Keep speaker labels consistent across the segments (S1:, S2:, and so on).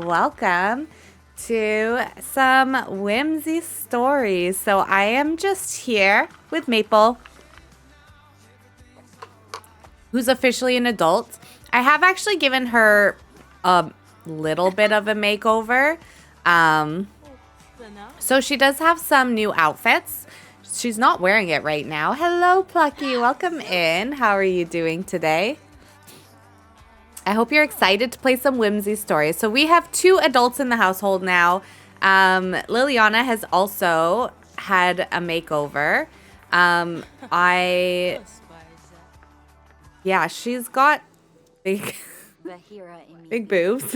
S1: welcome to some Whimsy Stories. So I am just here with Maple, who's officially an adult. I have actually given her a little bit of a makeover. So she does have some new outfits. She's not wearing it right now. Hello, Plucky. Welcome in. How are you doing today? I hope you're excited to play some Whimsy Stories. So we have 2 adults in the household now. Liliana has also had a makeover. Yeah, she's got big boobs,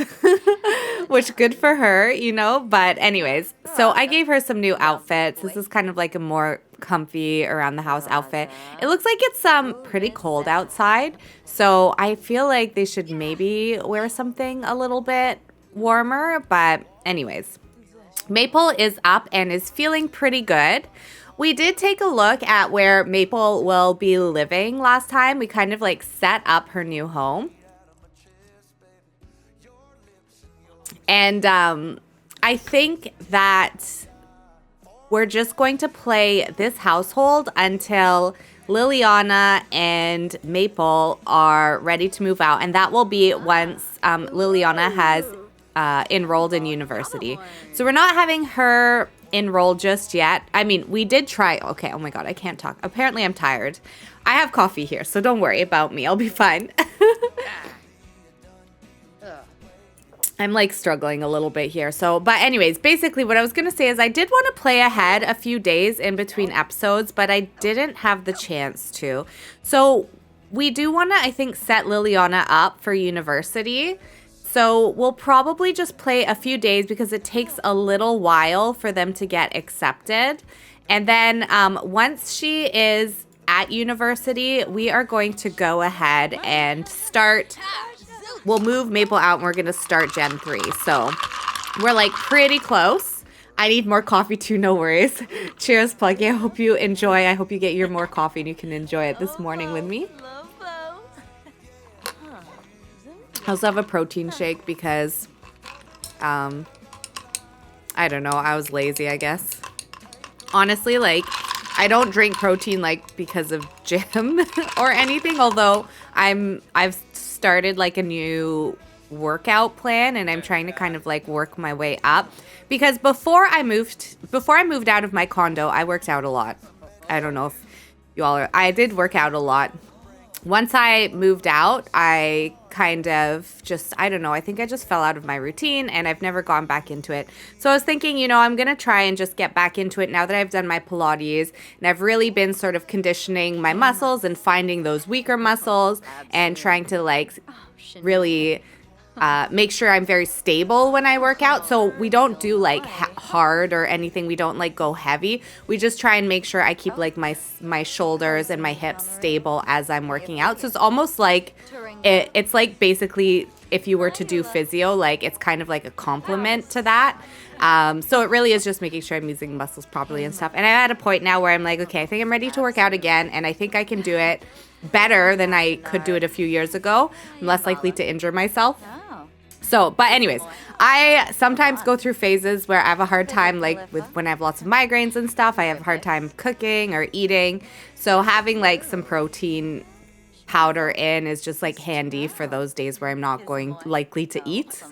S1: which good for her, you know. But anyways, so I gave her some new outfits. This is kind of like a more comfy around the house outfit. It looks like it's pretty cold outside, so I feel like they should maybe wear something a little bit warmer. But anyways, Maple is up and is feeling pretty good. We did take a look at where Maple will be living last time. We kind of like set up her new home. And I think that we're just going to play this household until Liliana and Maple are ready to move out. And that will be once Liliana has enrolled in university. So we're not having her enroll just yet. I mean, we did try. Okay, oh my God, I can't talk. Apparently I'm tired. I have coffee here, so don't worry about me. I'll be fine. I'm like struggling a little bit here. So, but anyways, basically what I was going to say is I did want to play ahead a few days in between episodes, but I didn't have the chance to. So we do want to, I think, set Liliana up for university. So we'll probably just play a few days because it takes a little while for them to get accepted. And then once she is at university, we are going to go ahead and start. We'll move Maple out and we're going to start Gen 3. So we're like pretty close. I need more coffee too, no worries. Cheers, Pluggy. I hope you enjoy. I hope you get your more coffee and you can enjoy it this morning with me. I also have a protein shake because, I don't know, I was lazy, I guess. Honestly, like, I don't drink protein, like, because of gym or anything, although I've started, like, a new workout plan, and I'm trying to kind of, like, work my way up. Because before I moved out of my condo, I worked out a lot. I don't know if you all are, I did work out a lot. Once I moved out, I kind of just, I don't know, I think I just fell out of my routine and I've never gone back into it. So I was thinking, you know, I'm going to try and just get back into it now that I've done my Pilates and I've really been sort of conditioning my muscles and finding those weaker muscles and trying to like really make sure I'm very stable when I work out. So we don't do like hard or anything. We don't like go heavy. We just try and make sure I keep like my shoulders and my hips stable as I'm working out. So it's almost like it's like basically if you were to do physio, like it's kind of like a complement to that. So it really is just making sure I'm using muscles properly and stuff. And I'm at a point now where I'm like, okay, I think I'm ready to work out again. And I think I can do it better than I could do it a few years ago. I'm less likely to injure myself. So, but anyways, I sometimes go through phases where I have a hard time, like with when I have lots of migraines and stuff, I have a hard time cooking or eating. So having like some protein powder in is just like handy for those days where I'm not likely to eat.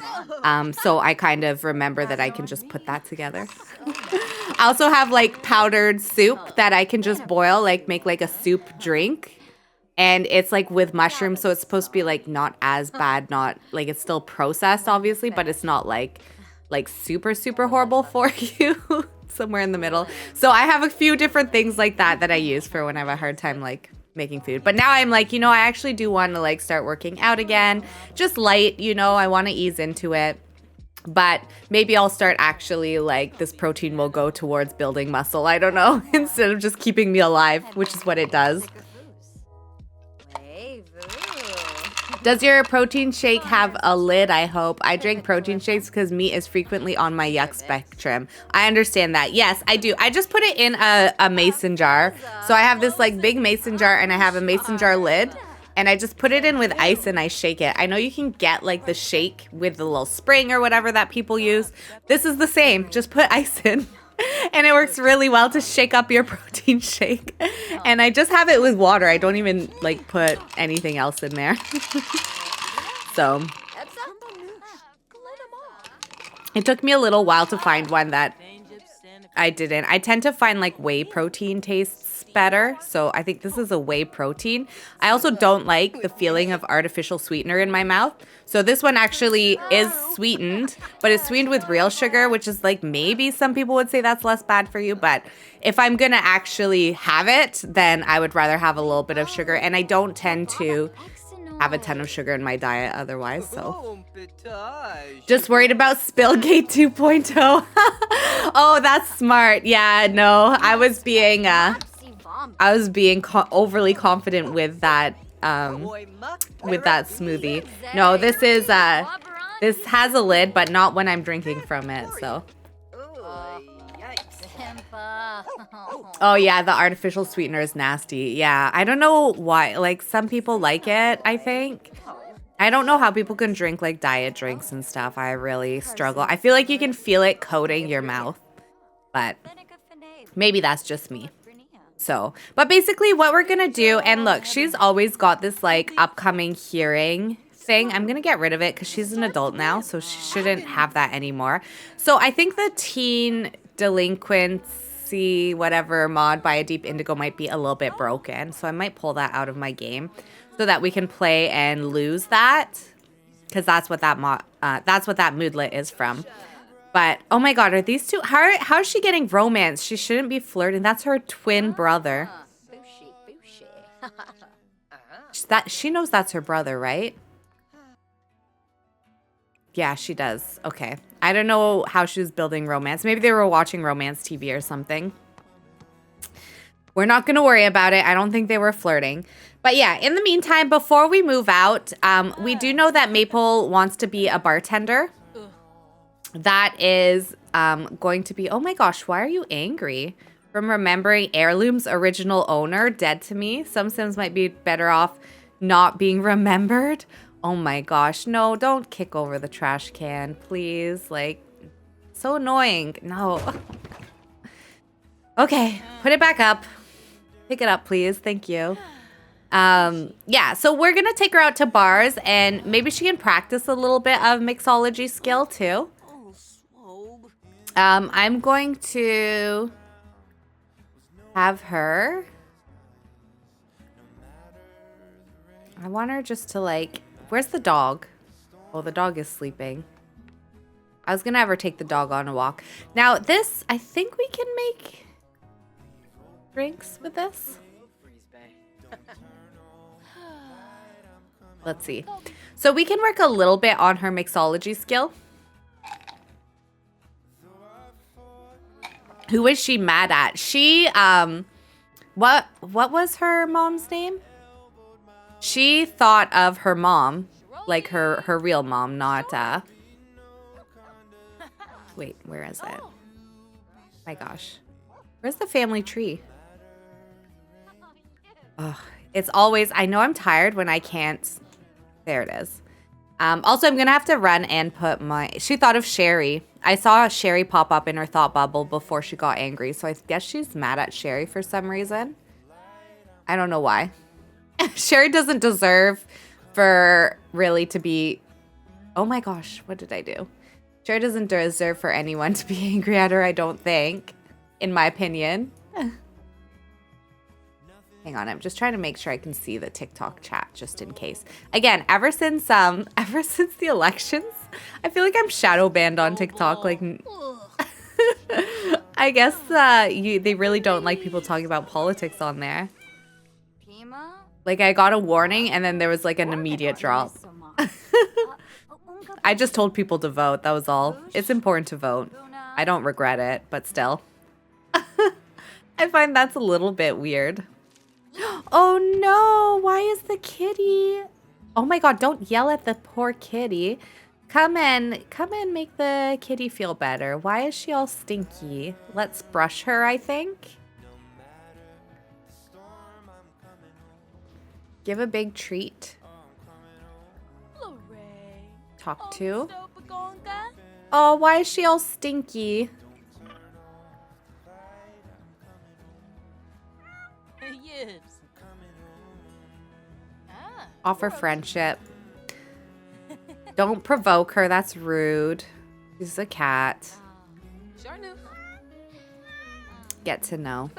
S1: So I kind of remember that I can just put that together. I also have like powdered soup that I can just boil, like make like a soup drink. And it's like with mushrooms, so it's supposed to be like not as bad, not like it's still processed obviously, but it's not like super, super horrible for you. Somewhere in the middle. So I have a few different things like that I use for when I have a hard time like making food. But now I'm like, you know, I actually do want to like start working out again. Just light, you know, I want to ease into it. But maybe I'll start actually like this protein will go towards building muscle. I don't know. Instead of just keeping me alive, which is what it does. Does your protein shake have a lid, I hope? I drink protein shakes because meat is frequently on my yuck spectrum. I understand that. Yes, I do. I just put it in a mason jar. So I have this like big mason jar and I have a mason jar lid. And I just put it in with ice and I shake it. I know you can get like the shake with the little spring or whatever that people use. This is the same. Just put ice in. And it works really well to shake up your protein shake. And I just have it with water. I don't even like put anything else in there. So it took me a little while to find one that I didn't. I tend to find like whey protein tastes better. So I think this is a whey protein. I also don't like the feeling of artificial sweetener in my mouth. So this one actually is sweetened, but it's sweetened with real sugar, which is like maybe some people would say that's less bad for you. But if I'm going to actually have it, then I would rather have a little bit of sugar. And I don't tend to have a ton of sugar in my diet otherwise. So just worried about Spillgate 2.0. Oh, that's smart. Yeah, no, I was being overly confident with that smoothie. No, this has a lid, but not when I'm drinking from it. So. Oh yeah, the artificial sweetener is nasty. Yeah, I don't know why. Like some people like it, I think. I don't know how people can drink like diet drinks and stuff. I really struggle. I feel like you can feel it coating your mouth, but maybe that's just me. So, but basically what we're going to do, and look, she's always got this like upcoming hearing thing. I'm going to get rid of it because she's an adult now, so she shouldn't have that anymore. So I think the teen delinquency, whatever mod by a Deep Indigo might be a little bit broken. So I might pull that out of my game so that we can play and lose that, because that's what that moodlet is from. But oh my god, are these two? How is she getting romance? She shouldn't be flirting. That's her twin brother. She knows that's her brother, right? Yeah, she does. Okay. I don't know how she was building romance. Maybe they were watching romance TV or something. We're not going to worry about it. I don't think they were flirting. But yeah, in the meantime, before we move out, we do know that Maple wants to be a bartender. That is going to be... Oh my gosh, why are you angry? From remembering Heirloom's original owner dead to me. Some Sims might be better off not being remembered. Oh my gosh, no, don't kick over the trash can, please. Like, so annoying. No. Okay, put it back up. Pick it up, please. Thank you. Yeah, so we're gonna take her out to bars and maybe she can practice a little bit of mixology skill too. I'm going to have her. I want her just to like, where's the dog? Oh, the dog is sleeping. I was gonna have her take the dog on a walk. Now this, I think we can make drinks with this. Let's see. So we can work a little bit on her mixology skill. Who is she mad at? She, what was her mom's name? She thought of her mom, like her real mom, not, wait, where is it? My gosh. Where's the family tree? Ugh, it's always, I know I'm tired when I can't. There it is. Also, I'm going to have to run and put my... She thought of Sherry. I saw Sherry pop up in her thought bubble before she got angry. So I guess she's mad at Sherry for some reason. I don't know why. Sherry doesn't deserve for really to be... Oh my gosh, what did I do? Sherry doesn't deserve for anyone to be angry at her, I don't think. In my opinion. Hang on, I'm just trying to make sure I can see the TikTok chat just in case. Again, ever since the elections, I feel like I'm shadow banned on TikTok. Like, I guess they really don't like people talking about politics on there. Like, I got a warning and then there was like an immediate drop. I just told people to vote. That was all. It's important to vote. I don't regret it, but still. I find that's a little bit weird. Oh no, why is the kitty? Oh my god, don't yell at the poor kitty. Come and make the kitty feel better. Why is she all stinky? Let's brush her, I think. Give a big treat. Talk to. Oh, why is she all stinky? Offer friendship. Don't provoke her, that's rude. She's a cat. Get to know.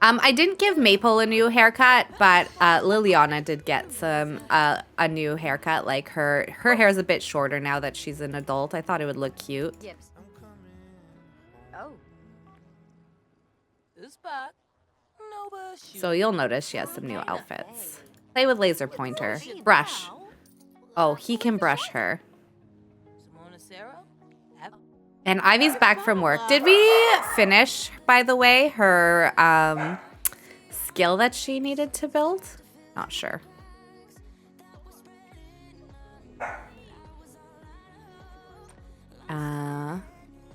S1: I didn't give Maple a new haircut, but Liliana did get some a new haircut. Like her hair is a bit shorter now that she's an adult. I thought it would look cute. So you'll notice she has some new outfits. Play with laser pointer. Brush. Oh, he can brush her. And Ivy's back from work. Did we finish, by the way, her skill that she needed to build? Not sure.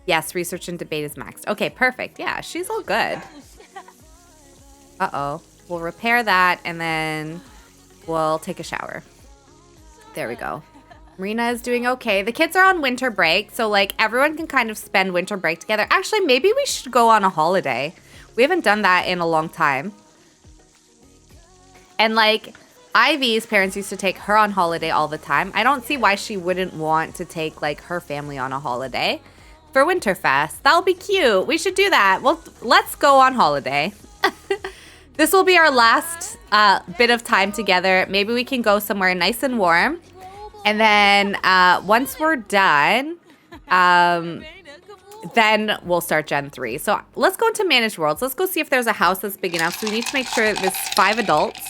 S1: Yes, research and debate is maxed. Okay, perfect. Yeah, she's all good. Uh-oh. We'll repair that, and then we'll take a shower. There we go. Marina is doing okay. The kids are on winter break, so like everyone can kind of spend winter break together. Actually, maybe we should go on a holiday. We haven't done that in a long time. And like Ivy's parents used to take her on holiday all the time. I don't see why she wouldn't want to take like her family on a holiday for Winterfest. That'll be cute. We should do that. Well, let's go on holiday. This will be our last bit of time together. Maybe we can go somewhere nice and warm. And then once we're done, then we'll start Gen 3. So let's go into Managed Worlds. Let's go see if there's a house that's big enough. So we need to make sure there's 5 adults.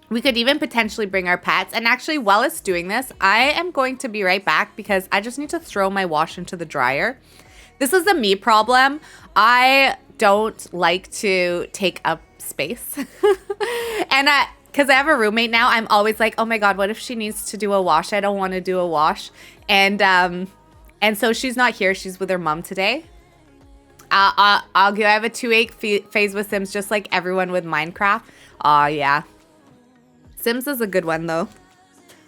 S1: We could even potentially bring our pets. And actually, while it's doing this, I am going to be right back because I just need to throw my wash into the dryer. This is a me problem. I don't like to take up space. And because I have a roommate now, I'm always like, oh my God, what if she needs to do a wash? I don't want to do a wash. And so she's not here. She's with her mom today. I have a 2-8 phase with Sims, just like everyone with Minecraft. Oh, yeah. Sims is a good one, though.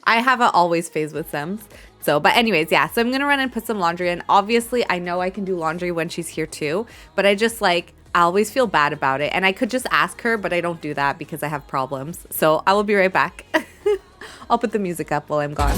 S1: I have a always phase with Sims. So, but anyways, yeah. So I'm going to run and put some laundry in. Obviously, I know I can do laundry when she's here, too. But I just, like, I always feel bad about it. And I could just ask her, but I don't do that because I have problems. So I will be right back. I'll put the music up while I'm gone.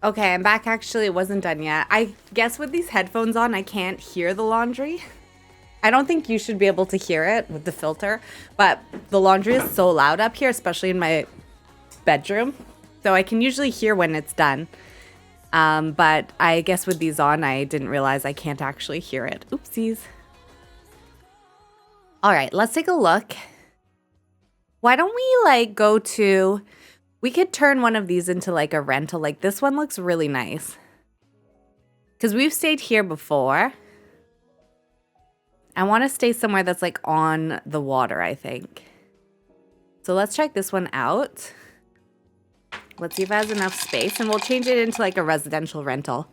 S1: Okay, I'm back. Actually, it wasn't done yet. I guess with these headphones on, I can't hear the laundry. I don't think you should be able to hear it with the filter, but the laundry is so loud up here, especially in my bedroom. So I can usually hear when it's done. But I guess with these on, I didn't realize I can't actually hear it. Oopsies. All right, let's take a look. Why don't we like go to... We could turn one of these into like a rental. Like this one looks really nice. Because we've stayed here before. I want to stay somewhere that's like on the water, I think. So let's check this one out. Let's see if it has enough space. And we'll change it into like a residential rental.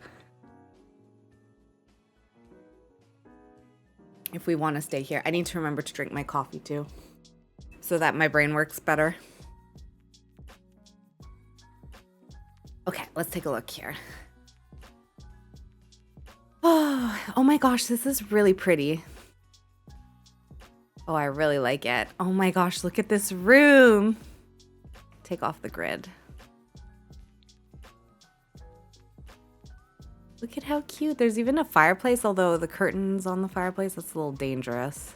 S1: If we want to stay here. I need to remember to drink my coffee too. So that my brain works better. Okay, let's take a look here. Oh, Oh my gosh, this is really pretty. Oh, I really like it. Oh my gosh, look at this room. Take off the grid. Look at how cute. There's even a fireplace, although the curtains on the fireplace, that's a little dangerous.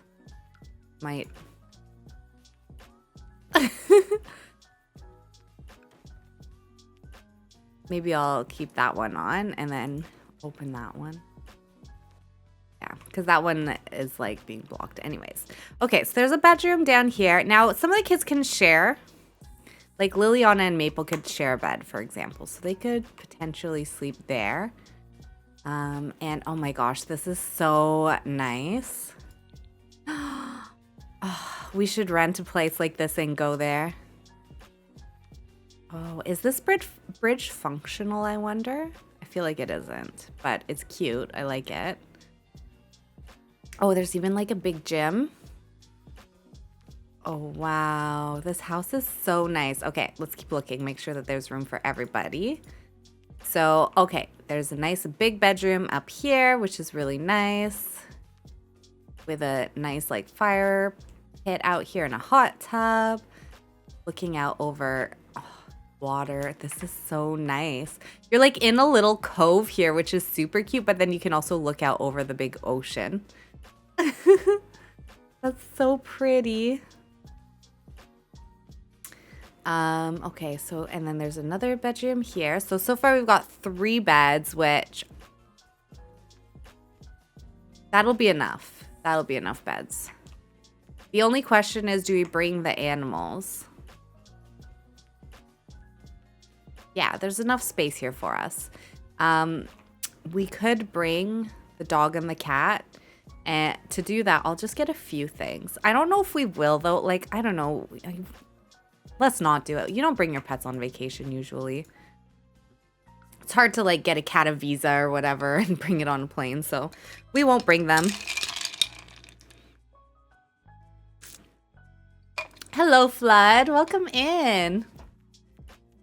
S1: Might. Maybe I'll keep that one on and then open that one. Yeah, because that one is like being blocked anyways. Okay, so there's a bedroom down here. Now, some of the kids can share. Like Liliana and Maple could share a bed, for example. So they could potentially sleep there. And oh my gosh, this is so nice. Oh, we should rent a place like this and go there. Oh, is this bridge functional, I wonder? I feel like it isn't, but it's cute. I like it. Oh, there's even like a big gym. Oh, wow. This house is so nice. Okay, let's keep looking. Make sure that there's room for everybody. So, okay, there's a nice big bedroom up here, which is really nice. With a nice like fire pit out here and a hot tub. Looking out over water. This is so nice. You're like in a little cove here, which is super cute, but then you can also look out over the big ocean. That's so pretty. Okay, so, and then there's another bedroom here. So far we've got 3 beds, which that'll be enough. That'll be enough beds. The only question is, do we bring the animals? Yeah, there's enough space here for us. We could bring the dog and the cat. And to do that, I'll just get a few things. I don't know if we will, though. Like, I don't know. Let's not do it. You don't bring your pets on vacation, usually. It's hard to, like, get a cat a visa or whatever and bring it on a plane. So we won't bring them. Hello, Flood. Welcome in.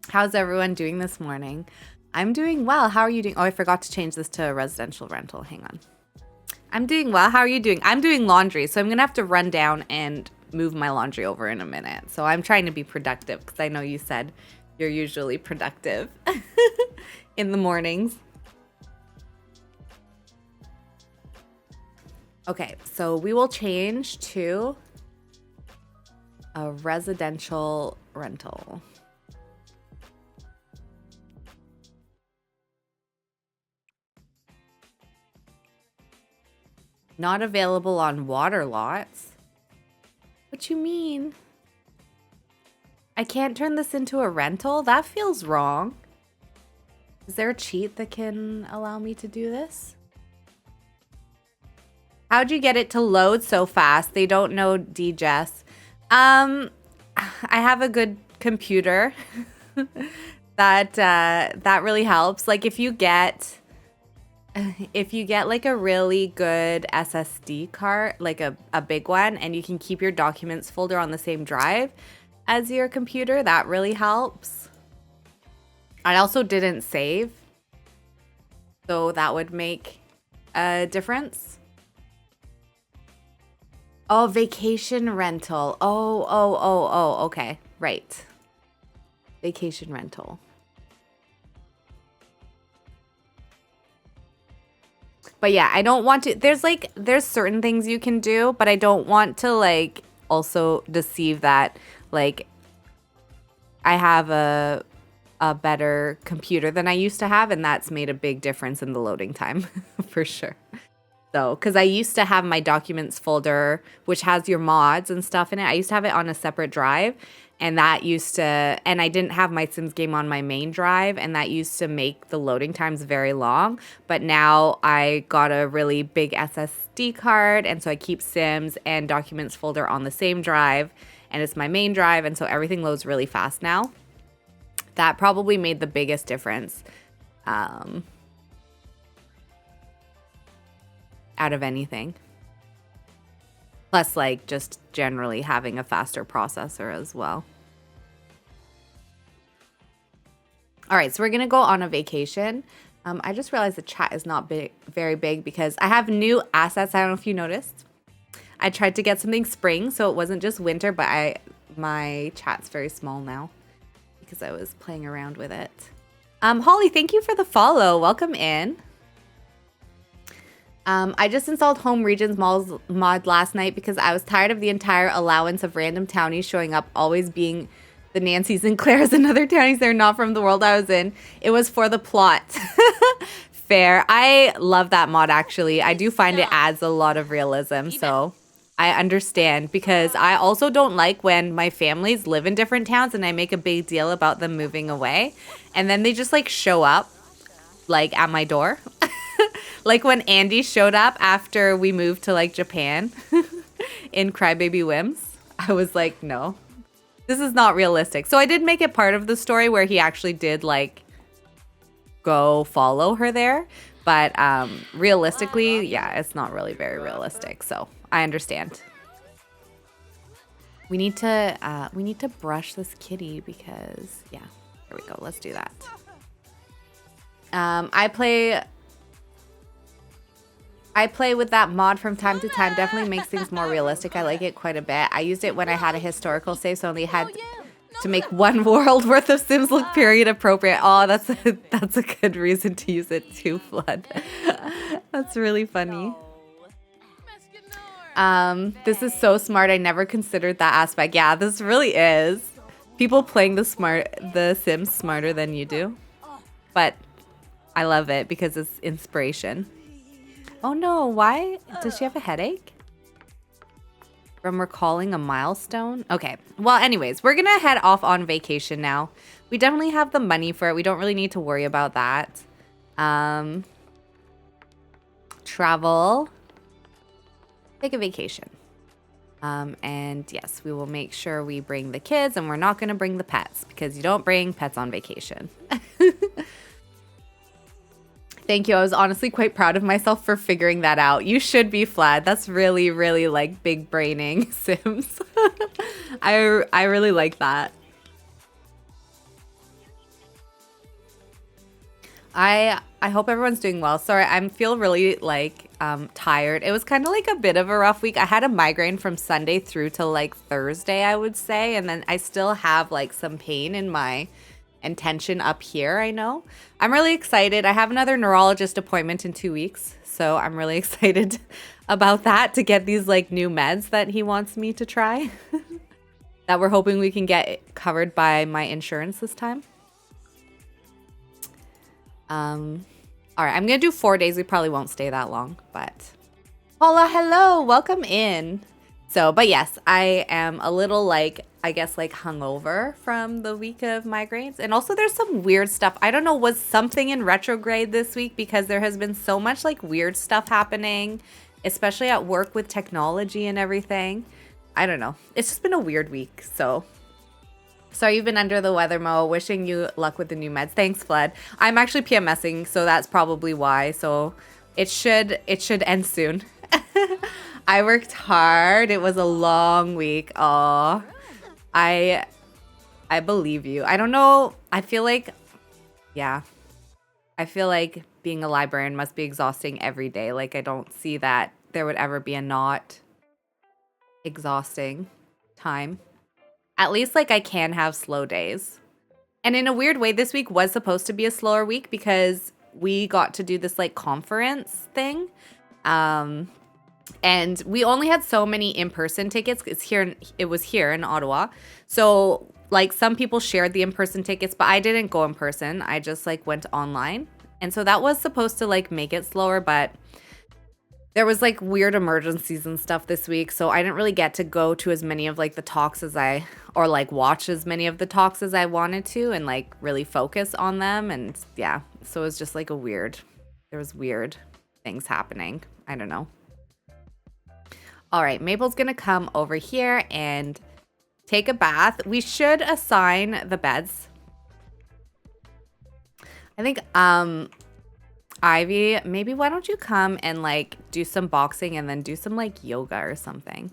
S1: How's everyone doing this morning? I'm doing well. How are you doing? Oh, I forgot to change this to a residential rental. Hang on. I'm doing well. How are you doing? I'm doing laundry, so I'm going to have to run down and move my laundry over in a minute. So I'm trying to be productive because I know you said you're usually productive in the mornings. Okay, so we will change to a residential rental. Not available on water lots. What you mean? I can't turn this into a rental? That feels wrong. Is there a cheat that can allow me to do this? How'd you get it to load so fast? They don't know DJess. I have a good computer that really helps. Like if you get like a really good SSD card, like a big one, and you can keep your documents folder on the same drive as your computer, that really helps. I also didn't save, so that would make a difference. Oh, vacation rental. Oh, okay. Right. Vacation rental. But yeah, I don't want to, there's certain things you can do, but I don't want to like also deceive that like I have a better computer than I used to have, and that's made a big difference in the loading time for sure. So, because I used to have my documents folder, which has your mods and stuff in it. I used to have it on a separate drive, and I didn't have my Sims game on my main drive, and that used to make the loading times very long. But now I got a really big SSD card, and so I keep Sims and documents folder on the same drive, and it's my main drive, and so everything loads really fast now. That probably made the biggest difference. Out of anything. Plus, like, just generally having a faster processor as well. All right, so we're going to go on a vacation. I just realized the chat is not big, very big because I have new assets. I don't know if you noticed. I tried to get something spring, so it wasn't just winter, but my chat's very small now because I was playing around with it. Holly, thank you for the follow. Welcome in. I just installed Home Regions mod last night because I was tired of the entire allowance of random townies showing up, always being the Nancys and Claires and other townies. They're not from the world I was in. It was for the plot. Fair. I love that mod, actually. I do find it adds a lot of realism, so I understand, because I also don't like when my families live in different towns and I make a big deal about them moving away, and then they just like show up like at my door. Like when Andy showed up after we moved to like Japan in Crybaby Whims. I was like, no, this is not realistic. So I did make it part of the story where he actually did like go follow her there. But realistically, yeah, it's not really very realistic. So I understand. We need to brush this kitty because, yeah, here we go. Let's do that. I play with that mod from time to time. Definitely makes things more realistic. I like it quite a bit. I used it when I had a historical save, so I only had to make one world worth of Sims look period appropriate. Oh, that's a good reason to use it too, Flood. That's really funny. This is so smart. I never considered that aspect. Yeah, this really is. People playing the Sims smarter than you do. But I love it because it's inspiration. Oh no, why? Does she have a headache? From recalling a milestone? Okay, well anyways, we're gonna head off on vacation now. We definitely have the money for it. We don't really need to worry about that. Travel. Take a vacation. And yes, we will make sure we bring the kids, and we're not gonna bring the pets because you don't bring pets on vacation. Thank you. I was honestly quite proud of myself for figuring that out. You should be, Vlad. That's really, really like big braining Sims. I really like that. I hope everyone's doing well. Sorry, I feel really like tired. It was kind of like a bit of a rough week. I had a migraine from Sunday through to like Thursday, I would say, and then I still have like some pain in my and tension up here, I know. I'm really excited. I have another neurologist appointment in 2 weeks, so I'm really excited about that, to get these like new meds that he wants me to try that we're hoping we can get covered by my insurance this time. All right, I'm gonna do 4 days. We probably won't stay that long, but hola, hello, welcome in. So, but yes, I am a little like, I guess like hungover from the week of migraines. And also there's some weird stuff. I don't know, was something in retrograde this week, because there has been so much like weird stuff happening, especially at work with technology and everything. I don't know. It's just been a weird week. So sorry you've been under the weather, Mo. Wishing you luck with the new meds. Thanks, Flood. I'm actually PMSing, so that's probably why. So it should end soon. I worked hard. It was a long week. Aw. I believe you. I don't know. I feel like, yeah. I feel like being a librarian must be exhausting every day. Like, I don't see that there would ever be a not exhausting time. At least, like, I can have slow days. And in a weird way, this week was supposed to be a slower week because we got to do this, like, conference thing. And we only had so many in-person tickets. It was here in Ottawa. So like some people shared the in-person tickets, but I didn't go in person. I just like went online. And so that was supposed to like make it slower, but there was like weird emergencies and stuff this week. So I didn't really get to go to as many of like the talks or like watch as many of the talks as I wanted to, and like really focus on them. And yeah, so it was just like there was weird things happening. I don't know. All right, Maple's gonna come over here and take a bath. We should assign the beds. I think, Ivy, maybe why don't you come and like do some boxing and then do some like yoga or something.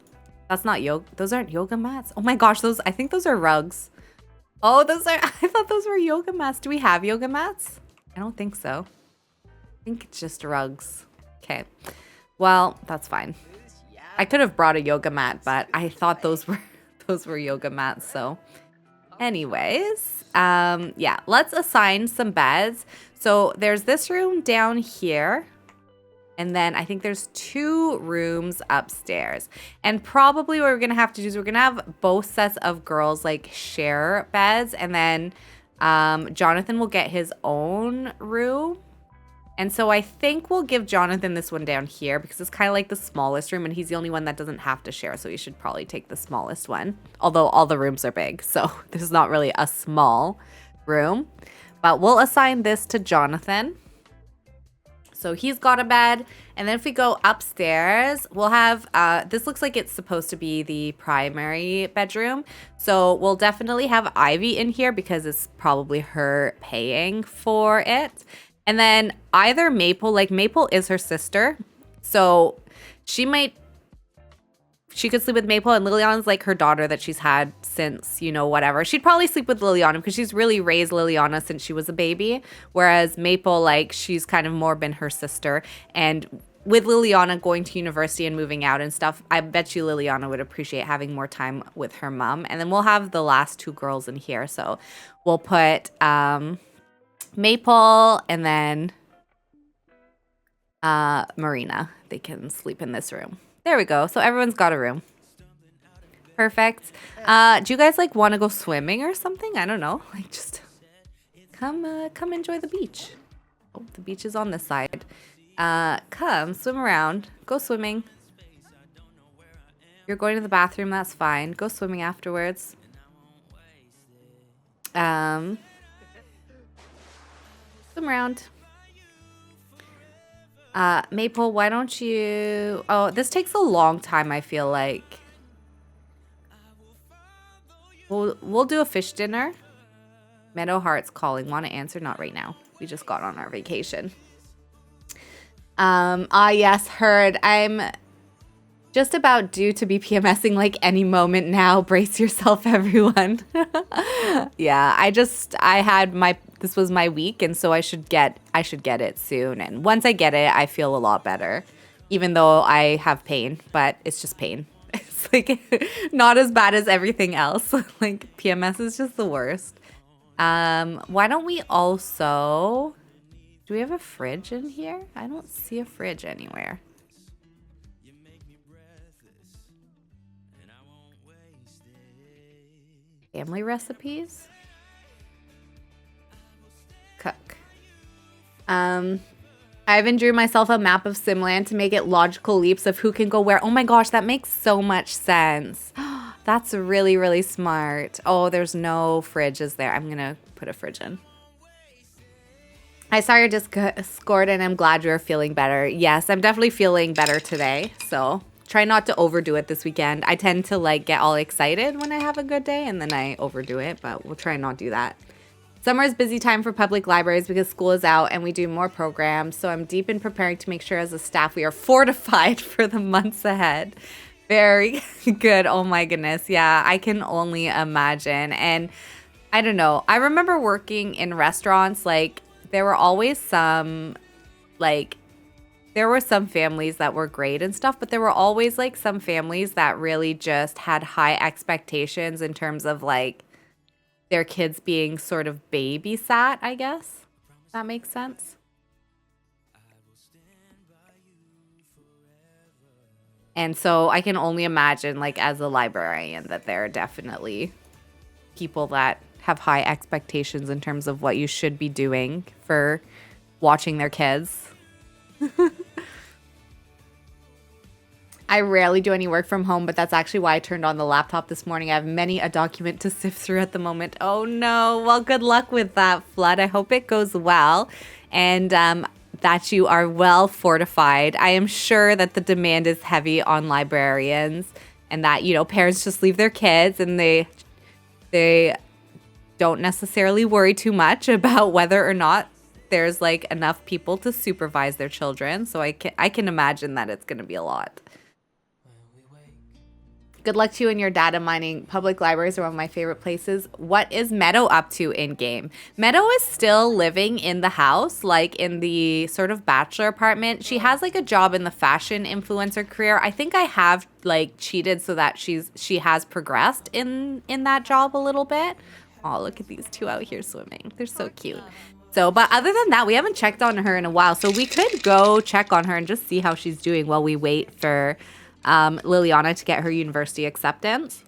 S1: That's not yoga. Those aren't yoga mats. Oh my gosh, I think those are rugs. Oh, I thought those were yoga mats. Do we have yoga mats? I don't think so. think it's just rugs. Okay. Well, that's fine. I could have brought a yoga mat, but I thought those were yoga mats, so anyways, yeah, let's assign some beds. So there's this room down here, and then I think there's 2 rooms upstairs. And probably what we're gonna have to do is we're gonna have both sets of girls like share beds, and then Jonathan will get his own room. And so I think we'll give Jonathan this one down here because it's kind of like the smallest room and he's the only one that doesn't have to share. So he should probably take the smallest one. Although all the rooms are big. So there's not really a small room. But we'll assign this to Jonathan. So he's got a bed. And then if we go upstairs, we'll have, this looks like it's supposed to be the primary bedroom. So we'll definitely have Ivy in here because it's probably her paying for it. And then either Maple, like Maple is her sister. So she could sleep with Maple, and Liliana's like her daughter that she's had since, you know, whatever. She'd probably sleep with Liliana because she's really raised Liliana since she was a baby. Whereas Maple, like, she's kind of more been her sister. And with Liliana going to university and moving out and stuff, I bet you Liliana would appreciate having more time with her mom. And then we'll have the last 2 girls in here. So we'll put Maple and then Marina. They can sleep in this room. There we go. So everyone's got a room. Perfect. Do you guys like want to go swimming or something? I don't know. Like just come enjoy the beach. Oh, the beach is on this side. Come swim around. Go swimming. You're going to the bathroom. That's fine. Go swimming afterwards. Swim around. Maple, why don't you... Oh, this takes a long time, I feel like. We'll do a fish dinner. Meadow Heart's calling. Want to answer? Not right now. We just got on our vacation. Yes, heard. I'm just about due to be PMSing like any moment now. Brace yourself, everyone. Yeah, I had this was my week, and so I should get it soon. And once I get it, I feel a lot better, even though I have pain, but it's just pain. It's like not as bad as everything else. Like PMS is just the worst. Why don't we also, do we have a fridge in here? I don't see a fridge anywhere. Family recipes? Cook. I even drew myself a map of Simland to make it logical leaps of who can go where. Oh my gosh, that makes so much sense. That's really, really smart. Oh, there's no fridges there. I'm going to put a fridge in. I saw your Discord and I'm glad you're feeling better. Yes, I'm definitely feeling better today. So try not to overdo it this weekend. I tend to like get all excited when I have a good day and then I overdo it, but we'll try and not do that. Summer is busy time for public libraries because school is out and we do more programs. So I'm deep in preparing to make sure as a staff we are fortified for the months ahead. Very good. Oh my goodness. Yeah, I can only imagine. And I don't know. I remember working in restaurants, like there were always some, like there were some families that were great and stuff, but there were always like some families that really just had high expectations in terms of like their kids being sort of babysat, I guess. That makes sense. And so I can only imagine, like, as a librarian, that there are definitely people that have high expectations in terms of what you should be doing for watching their kids. I rarely do any work from home, but that's actually why I turned on the laptop this morning. I have many a document to sift through at the moment. Oh no. Well, good luck with that, Flood. I hope it goes well and that you are well fortified. I am sure that the demand is heavy on librarians and that, you know, parents just leave their kids and they don't necessarily worry too much about whether or not there's like enough people to supervise their children. So I can imagine that it's going to be a lot. Good luck to you and your data mining. Public libraries are one of my favorite places. What is Meadow up to in game? Meadow is still living in the house, like in the sort of bachelor apartment. She has like a job in the fashion influencer career. I think I have like cheated so that she has progressed in that job a little bit. Oh, look at these two out here swimming. They're so cute. So, but other than that, we haven't checked on her in a while. So we could go check on her and just see how she's doing while we wait for Liliana to get her university acceptance.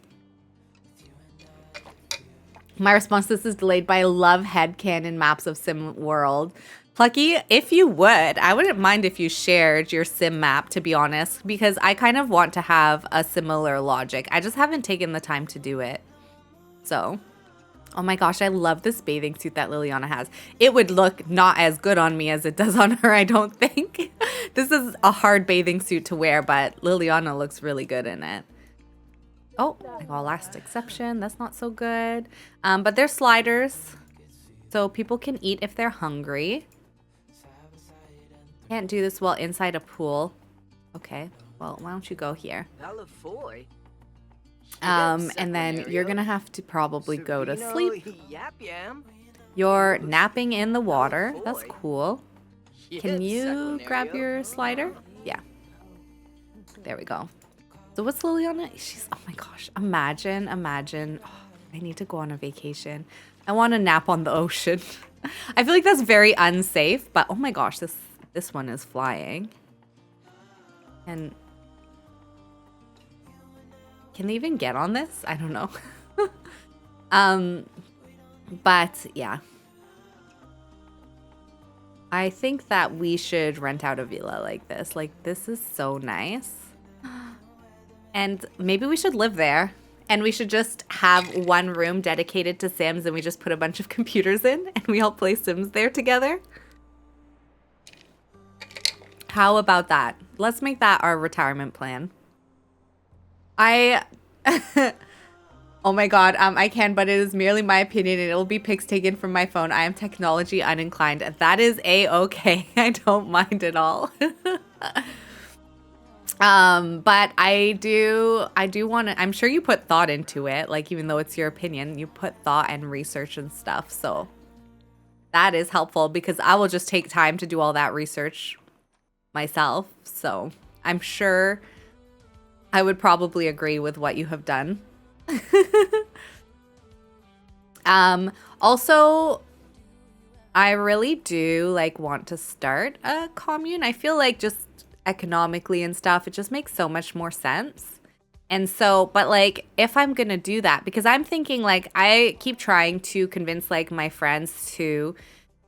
S1: My response to this is delayed by love headcanon maps of Sim World. Plucky, if you would, I wouldn't mind if you shared your Sim map, to be honest, because I kind of want to have a similar logic. I just haven't taken the time to do it. So, oh my gosh, I love this bathing suit that Liliana has. It would look not as good on me as it does on her, I don't think. This is a hard bathing suit to wear, but Liliana looks really good in it. Oh, I got last exception. That's not so good. But they're sliders, so people can eat if they're hungry. Can't do this while inside a pool. Okay, well, why don't you go here? And then you're gonna have to probably go to sleep. You're napping in the water. That's cool. Can you grab your slider? Yeah. There we go. So what's Liliana? She's, oh my gosh. Imagine. Oh, I need to go on a vacation. I want to nap on the ocean. I feel like that's very unsafe, but oh my gosh, this one is flying. And can they even get on this? I don't know. But yeah. I think that we should rent out a villa like this. Like, this is so nice. And maybe we should live there. And we should just have one room dedicated to Sims and we just put a bunch of computers in and we all play Sims there together. How about that? Let's make that our retirement plan. Oh my god, I can, but it is merely my opinion and it will be pics taken from my phone. I am technology uninclined. That is a-okay. I don't mind at all. But I do want to, I'm sure you put thought into it. Like, even though it's your opinion, you put thought and research and stuff. So that is helpful because I will just take time to do all that research myself. So I'm sure I would probably agree with what you have done. Also, I really do want to start a commune. I feel like just economically and stuff, it just makes so much more sense. And so, but if I'm gonna do that, because I'm thinking I keep trying to convince my friends to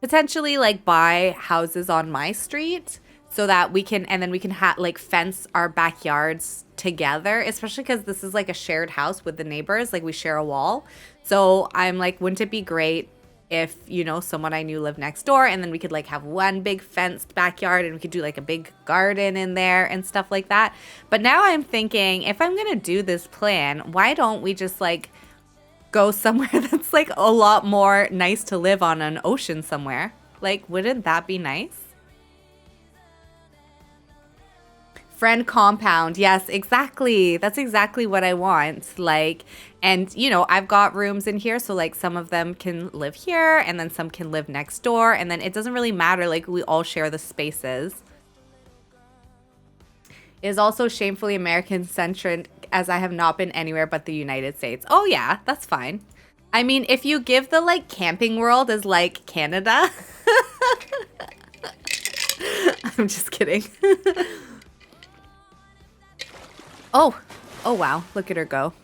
S1: potentially buy houses on my street so that we can, and then we can fence our backyards together, especially because this is a shared house with the neighbors. We share a wall. So I'm wouldn't it be great if, someone I knew lived next door and then we could have one big fenced backyard and we could do a big garden in there and stuff like that. But now I'm thinking, if I'm going to do this plan, why don't we just go somewhere that's a lot more nice to live on an ocean somewhere? Wouldn't that be nice? Friend compound. Yes, exactly. That's exactly what I want. And I've got rooms in here, so some of them can live here and then some can live next door, and then it doesn't really matter, we all share the spaces. It is also shamefully American centric, as I have not been anywhere but the United States. Oh yeah, that's fine. I mean, if you give the camping world as Canada. I'm just kidding. Oh wow, look at her go.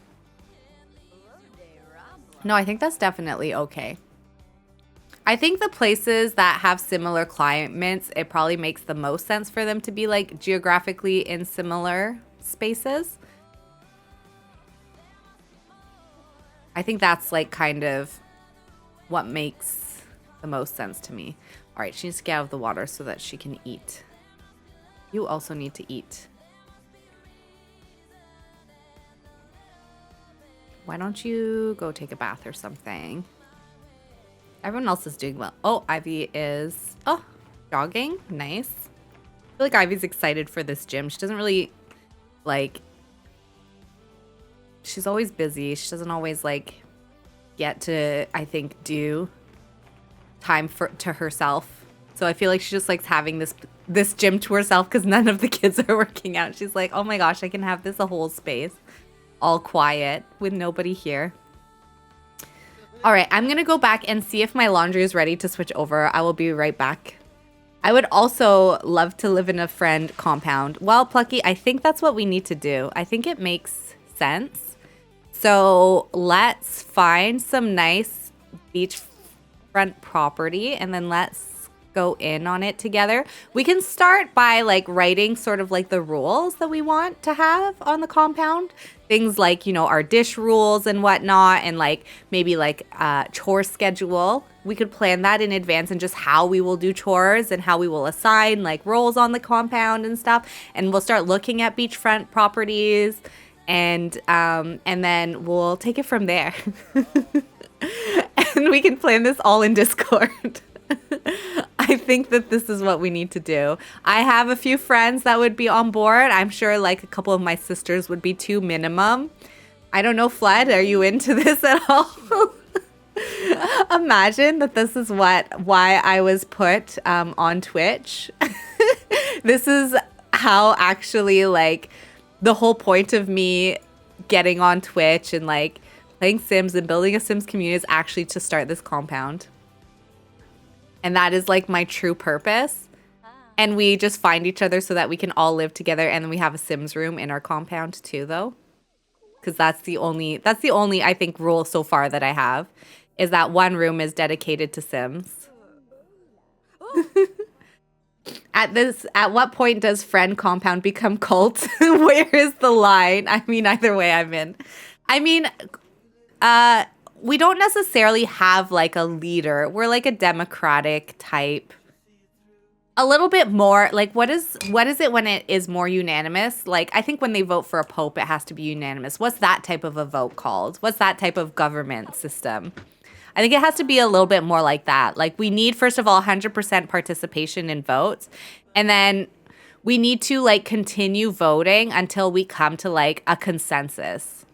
S1: No, I think that's definitely okay. I think the places that have similar climates, it probably makes the most sense for them to be geographically in similar spaces. I think that's kind of what makes the most sense to me. All right, she needs to get out of the water so that she can eat. You also need to eat. Why don't you go take a bath or something? Everyone else is doing well. Oh, Ivy is, jogging. Nice. I feel Ivy's excited for this gym. She doesn't really, she's always busy. She doesn't always like get to, I think, do time to herself. So I feel like she just likes having this gym to herself because none of the kids are working out. She's like, oh my gosh, I can have this a whole space, all quiet with nobody here. All right, I'm gonna go back and see if my laundry is ready to switch over. I will be right back. I would also love to live in a friend compound. Well, Plucky, I think that's what we need to do. I think it makes sense. So let's find some nice beachfront property and then let's go in on it together. We can start by like writing sort of like the rules that we want to have on the compound. Things like, you know, our dish rules and whatnot, and like maybe like chore schedule. We could plan that in advance and just how we will do chores and how we will assign like roles on the compound and stuff. And we'll start looking at beachfront properties and then we'll take it from there. And we can plan this all in Discord. I think that this is what we need to do. I have a few friends that would be on board. I'm sure like a couple of my sisters would be too minimum. I don't know, Flood, are you into this at all? Imagine that this is why I was put on Twitch. This is how actually like the whole point of me getting on Twitch and like playing Sims and building a Sims community is actually to start this compound. And that is like my true purpose. And we just find each other so that we can all live together. And then we have a Sims room in our compound too, though. Because that's the only, I think, rule so far that I have. Is that one room is dedicated to Sims. At what point does friend compound become cult? Where is the line? I mean, either way I'm in. I mean, we don't necessarily have like a leader. We're like a democratic type. A little bit more like what is it when it is more unanimous? Like I think when they vote for a pope, it has to be unanimous. What's that type of a vote called? What's that type of government system? I think it has to be a little bit more like that. Like we need, first of all, 100% participation in votes. And then we need to like continue voting until we come to like a consensus.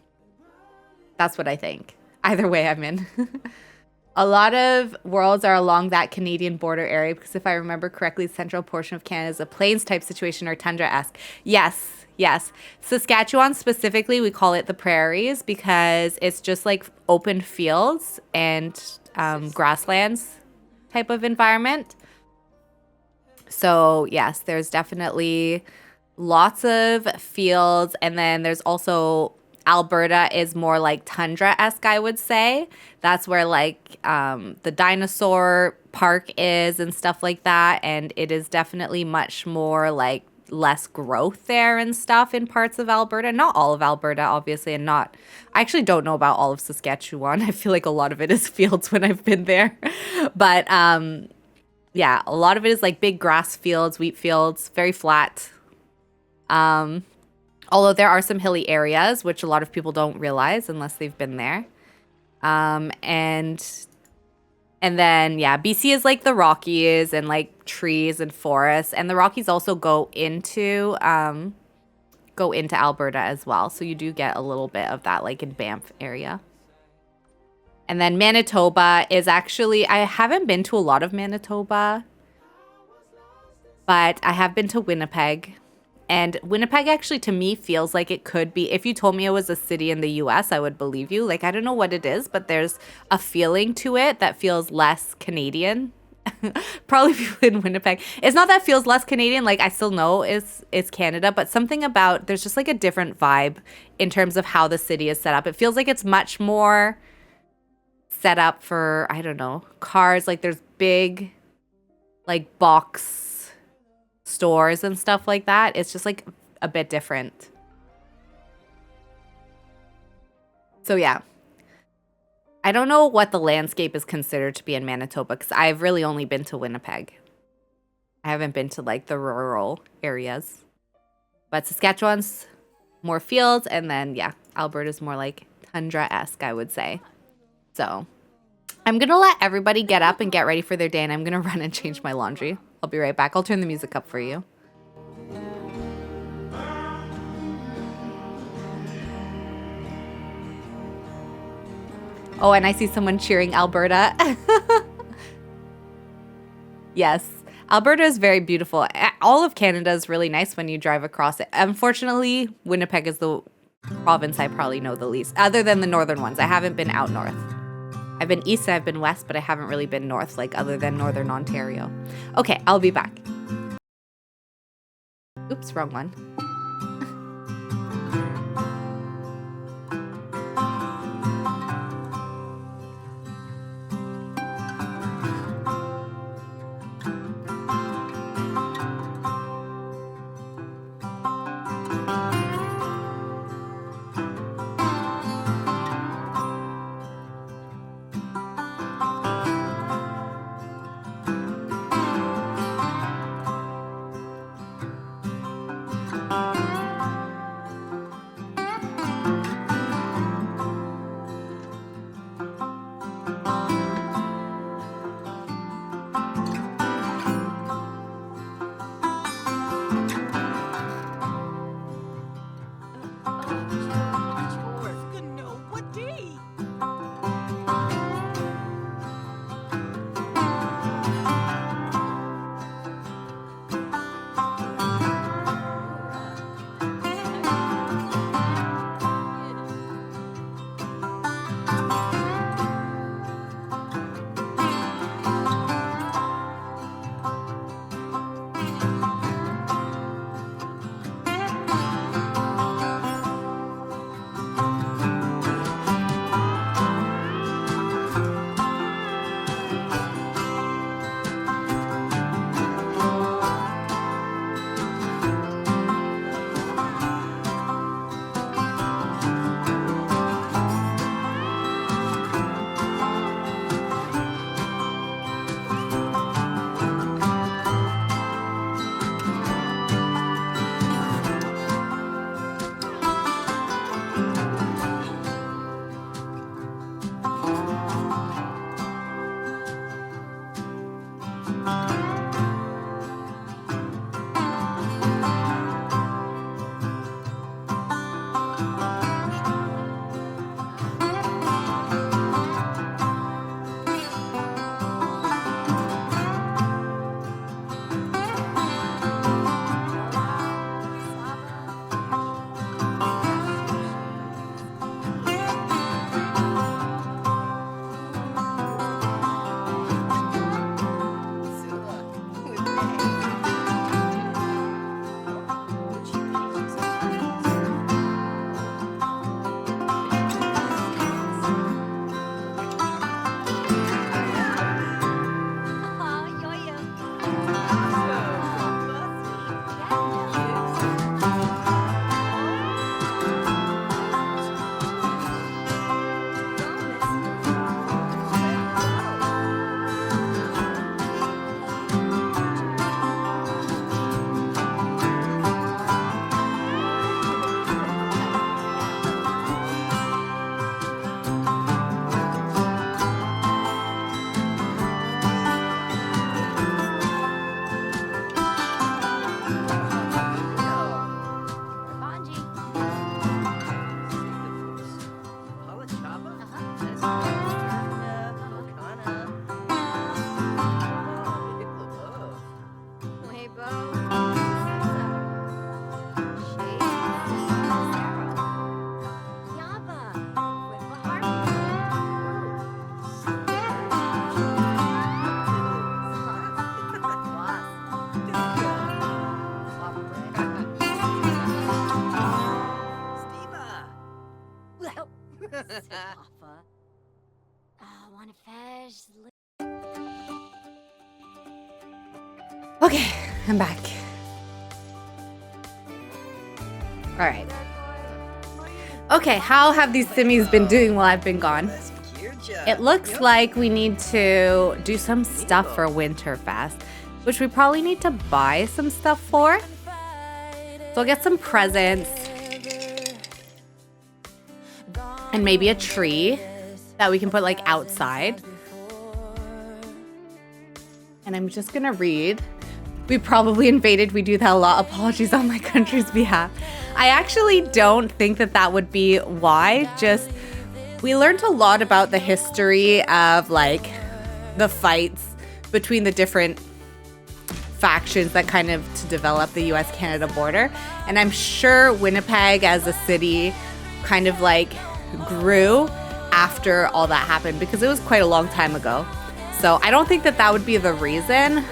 S1: That's what I think. Either way, I'm in. A lot of worlds are along that Canadian border area because if I remember correctly, the central portion of Canada is a plains type situation or tundra-esque. Yes. Saskatchewan specifically, we call it the prairies because it's just like open fields and grasslands type of environment. So yes, there's definitely lots of fields, and then there's also Alberta is more like tundra-esque, I would say. That's where like the dinosaur park is and stuff like that. And it is definitely much more like less growth there and stuff in parts of Alberta. Not all of Alberta, obviously, and I actually don't know about all of Saskatchewan. I feel like a lot of it is fields when I've been there. But yeah, a lot of it is like big grass fields, wheat fields, very flat. Although there are some hilly areas, which a lot of people don't realize unless they've been there. And then, yeah, BC is like the Rockies and like trees and forests. And the Rockies also go into Alberta as well. So you do get a little bit of that like in Banff area. And then Manitoba is actually, I haven't been to a lot of Manitoba, but I have been to Winnipeg. And Winnipeg actually, to me, feels like it could be, if you told me it was a city in the US, I would believe you. Like, I don't know what it is, but there's a feeling to it that feels less Canadian. Probably people in Winnipeg. It's not that it feels less Canadian. Like, I still know it's Canada, but something about, there's just like a different vibe in terms of how the city is set up. It feels like it's much more set up for, I don't know, cars. Like, there's big, like, box stores and stuff like that. It's just like a bit different. So yeah, I don't know what the landscape is considered to be in Manitoba because I've really only been to Winnipeg. I haven't been to like the rural areas, but Saskatchewan's more fields, and then yeah, Alberta's more like tundra-esque, I would say. So I'm gonna let everybody get up and get ready for their day, and I'm gonna run and change my laundry. I'll be right back. I'll turn the music up for you. Oh, and I see someone cheering Alberta. Yes, Alberta is very beautiful. All of Canada is really nice when you drive across it. Unfortunately, Winnipeg is the province I probably know the least, other than the northern ones. I haven't been out north. I've been east, I've been west, but I haven't really been north, like other than northern Ontario. Okay, I'll be back. Oops, wrong one. Okay, I'm back. All right. Okay, how have these simmies been doing while I've been gone? It looks like we need to do some stuff for Winterfest, which we probably need to buy some stuff for. So I'll get some presents and maybe a tree that we can put like outside. And I'm just gonna read. We probably invaded. We do that a lot. Apologies on my country's behalf. I actually don't think that that would be why. Just we learned a lot about the history of like the fights between the different factions that kind of to develop the US-Canada border. And I'm sure Winnipeg as a city kind of like grew after all that happened because it was quite a long time ago. So I don't think that that would be the reason,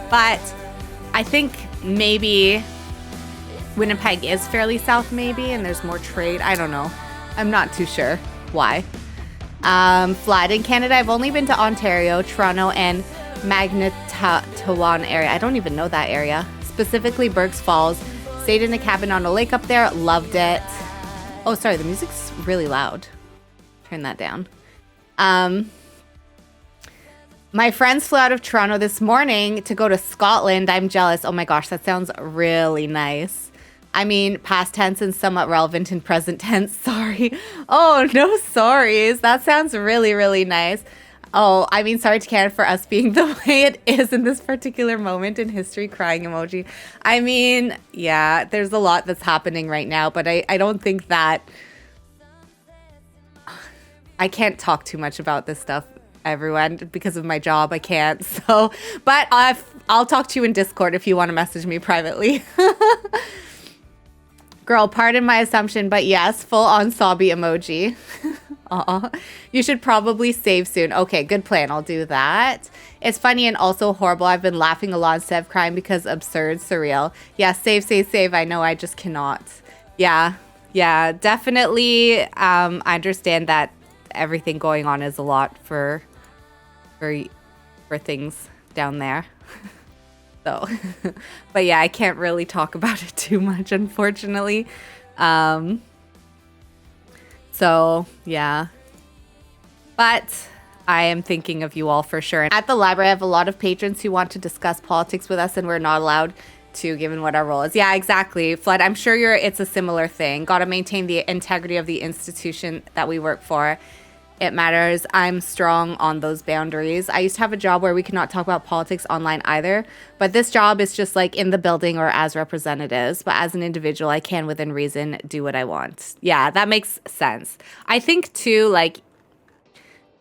S1: but I think maybe Winnipeg is fairly south maybe, and there's more trade. I don't know. I'm not too sure why. Flat in Canada, I've only been to Ontario, Toronto, and MoTatiana area. I don't even know that area. Specifically Berks Falls. Stayed in a cabin on a lake up there. Loved it. Oh, sorry. The music's really loud. Turn that down. My friends flew out of Toronto this morning to go to Scotland. I'm jealous. Oh my gosh, that sounds really nice. I mean, past tense and somewhat relevant in present tense. Sorry. Oh, no sorries. That sounds really, really nice. Oh, I mean, sorry to Canada for us being the way it is in this particular moment in history, crying emoji. I mean, yeah, there's a lot that's happening right now, but I don't think that... I can't talk too much about this stuff, everyone, because of my job. I can't, so... But I'll talk to you in Discord if you want to message me privately. Girl, pardon my assumption, but yes, full-on sobby emoji. Aw. You should probably save soon. Okay, good plan. I'll do that. It's funny and also horrible. I've been laughing a lot instead of crying because absurd, surreal. Yeah, save. I know I just cannot. Yeah, definitely. I understand that everything going on is a lot for things down there. So, but yeah, I can't really talk about it too much, unfortunately. So, yeah. But I am thinking of you all for sure. At the library, I have a lot of patrons who want to discuss politics with us, and we're not allowed to, given what our role is. Yeah, exactly. Flood, I'm sure it's a similar thing. Got to maintain the integrity of the institution that we work for. It matters. I'm strong on those boundaries. I used to have a job where we could not talk about politics online either, but this job is just like in the building or as representatives. But as an individual, I can, within reason, do what I want. Yeah, that makes sense. I think too, like,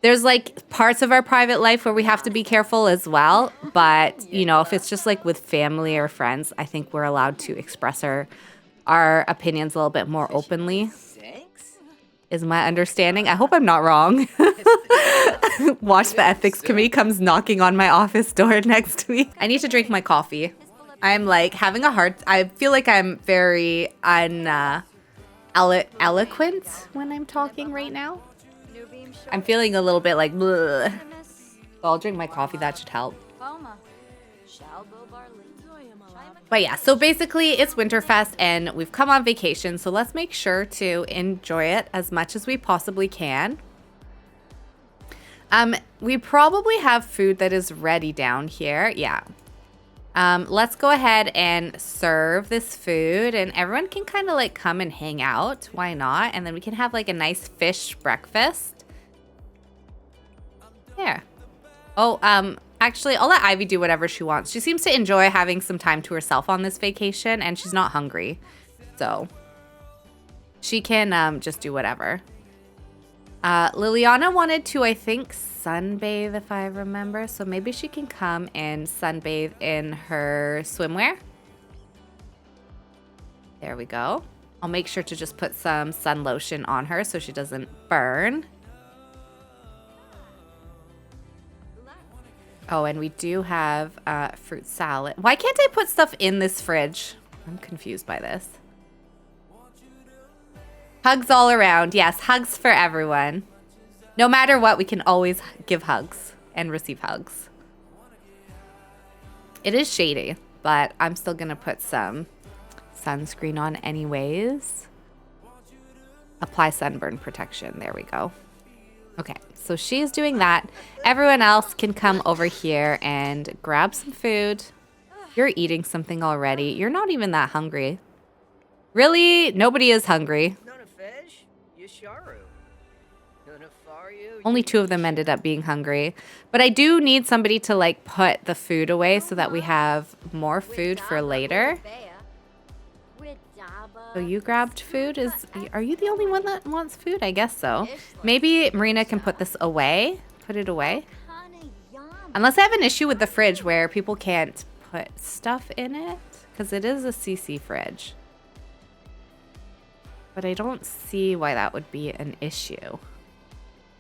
S1: there's like parts of our private life where we have to be careful as well. But, you know, if it's just like with family or friends, I think we're allowed to express our opinions a little bit more openly. Is my understanding. I hope I'm not wrong. Watch the ethics committee comes knocking on my office door next week. I need to drink my coffee. I'm like having a hard... I feel like I'm very eloquent when I'm talking right now. I'm feeling a little bit like... Bleh. So I'll drink my coffee. That should help. But yeah, so basically it's Winterfest and we've come on vacation, so let's make sure to enjoy it as much as we possibly can. We probably have food that is ready down here. Yeah. Let's go ahead and serve this food and everyone can kind of like come and hang out. Why not? And then we can have like a nice fish breakfast. There. Oh, actually, I'll let Ivy do whatever she wants. She seems to enjoy having some time to herself on this vacation, and she's not hungry. So, she can just do whatever. Liliana wanted to, I think, sunbathe, if I remember. So, maybe she can come and sunbathe in her swimwear. There we go. I'll make sure to just put some sun lotion on her so she doesn't burn. Oh, and we do have fruit salad. Why can't I put stuff in this fridge? I'm confused by this. Hugs all around. Yes, hugs for everyone. No matter what, we can always give hugs and receive hugs. It is shady, but I'm still going to put some sunscreen on anyways. Apply sunburn protection. There we go. Okay, so she's doing that. Everyone else can come over here and grab some food. You're eating something already. You're not even that hungry. Really? Nobody is hungry. Only 2 of them ended up being hungry. But I do need somebody to like put the food away so that we have more food for later. So you grabbed food? Are you the only one that wants food? I guess so. Maybe Marina can put this away. Put it away. Unless I have an issue with the fridge where people can't put stuff in it. Because it is a CC fridge. But I don't see why that would be an issue.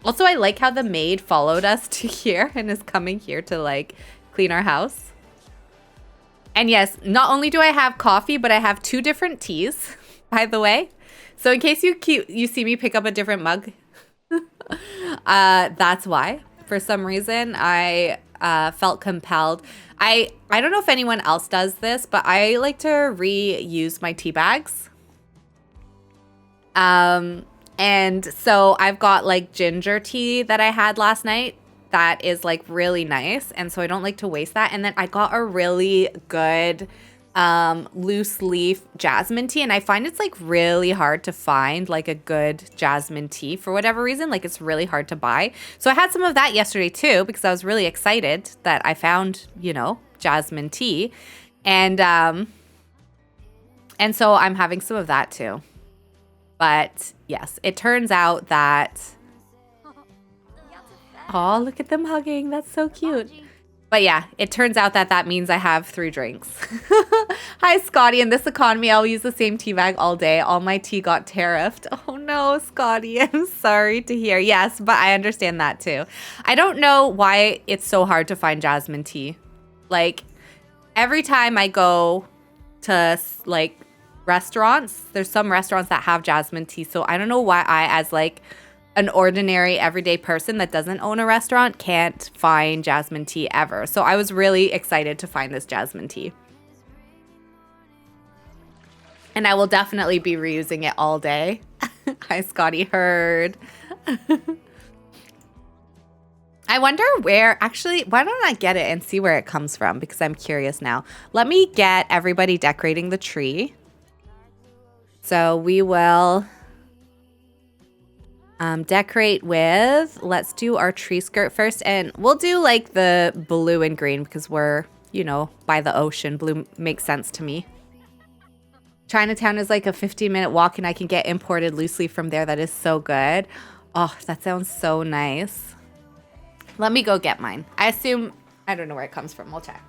S1: Also, I like how the maid followed us to here and is coming here to like clean our house. And yes, not only do I have coffee, but I have 2 different teas, by the way. So in case you see me pick up a different mug, that's why. For some reason, I felt compelled. I don't know if anyone else does this, but I like to reuse my tea bags. And so I've got like ginger tea that I had last night that is like really nice. And so I don't like to waste that. And then I got a really good loose leaf jasmine tea. And I find it's like really hard to find like a good jasmine tea for whatever reason. Like it's really hard to buy. So I had some of that yesterday too, because I was really excited that I found, you know, jasmine tea. And so I'm having some of that too. But yes, it turns out that, oh, look at them hugging. That's so cute. But yeah, it turns out that that means I have 3 drinks. Hi, Scotty. In this economy, I'll use the same tea bag all day. All my tea got tariffed. Oh no, Scotty. I'm sorry to hear. Yes, but I understand that too. I don't know why it's so hard to find jasmine tea. Like every time I go to like restaurants, there's some restaurants that have jasmine tea. So I don't know why I, as like an ordinary everyday person that doesn't own a restaurant, can't find jasmine tea ever. So I was really excited to find this jasmine tea. And I will definitely be reusing it all day. Hi, Scotty Heard. I wonder where, actually, why don't I get it and see where it comes from? Because I'm curious now. Let me get everybody decorating the tree. So we will decorate with, let's do our tree skirt first. And we'll do like the blue and green because we're, you know, by the ocean. Blue makes sense to me. Chinatown is like a 15-minute walk and I can get imported loose leaf from there. That is so good. Oh, that sounds so nice. Let me go get mine. I assume, I don't know where it comes from. We'll check.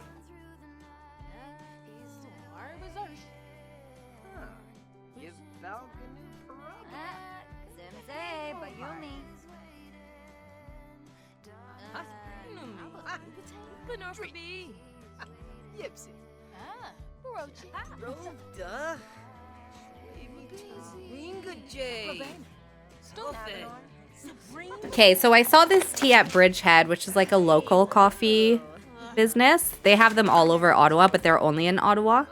S1: Okay, so I saw this tea at Bridgehead, which is like a local coffee business. They have them all over Ottawa, but they're only in Ottawa.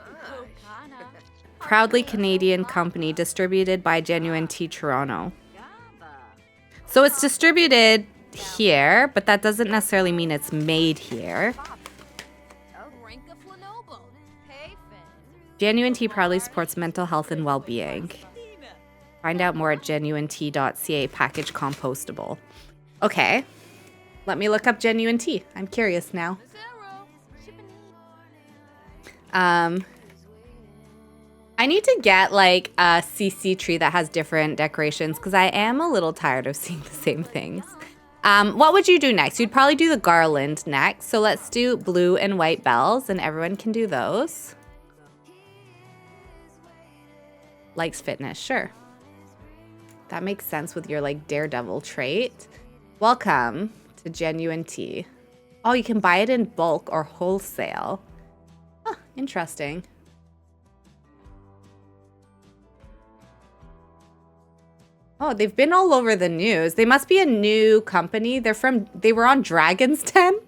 S1: Proudly Canadian company, distributed by Genuine Tea Toronto. So it's distributed here, but that doesn't necessarily mean it's made here. Genuine Tea proudly supports mental health and well-being. Find out more at genuinetea.ca. Package compostable. Okay. Let me look up Genuine Tea. I'm curious now. I need to get like a CC tree that has different decorations because I am a little tired of seeing the same things. What would you do next? You'd probably do the garland next. So let's do blue and white bells and everyone can do those. Likes fitness, sure. That makes sense with your like daredevil trait. Welcome to Genuine Tea. Oh, you can buy it in bulk or wholesale. Huh, interesting. Oh, they've been all over the news. They must be a new company. They were on Dragon's Den.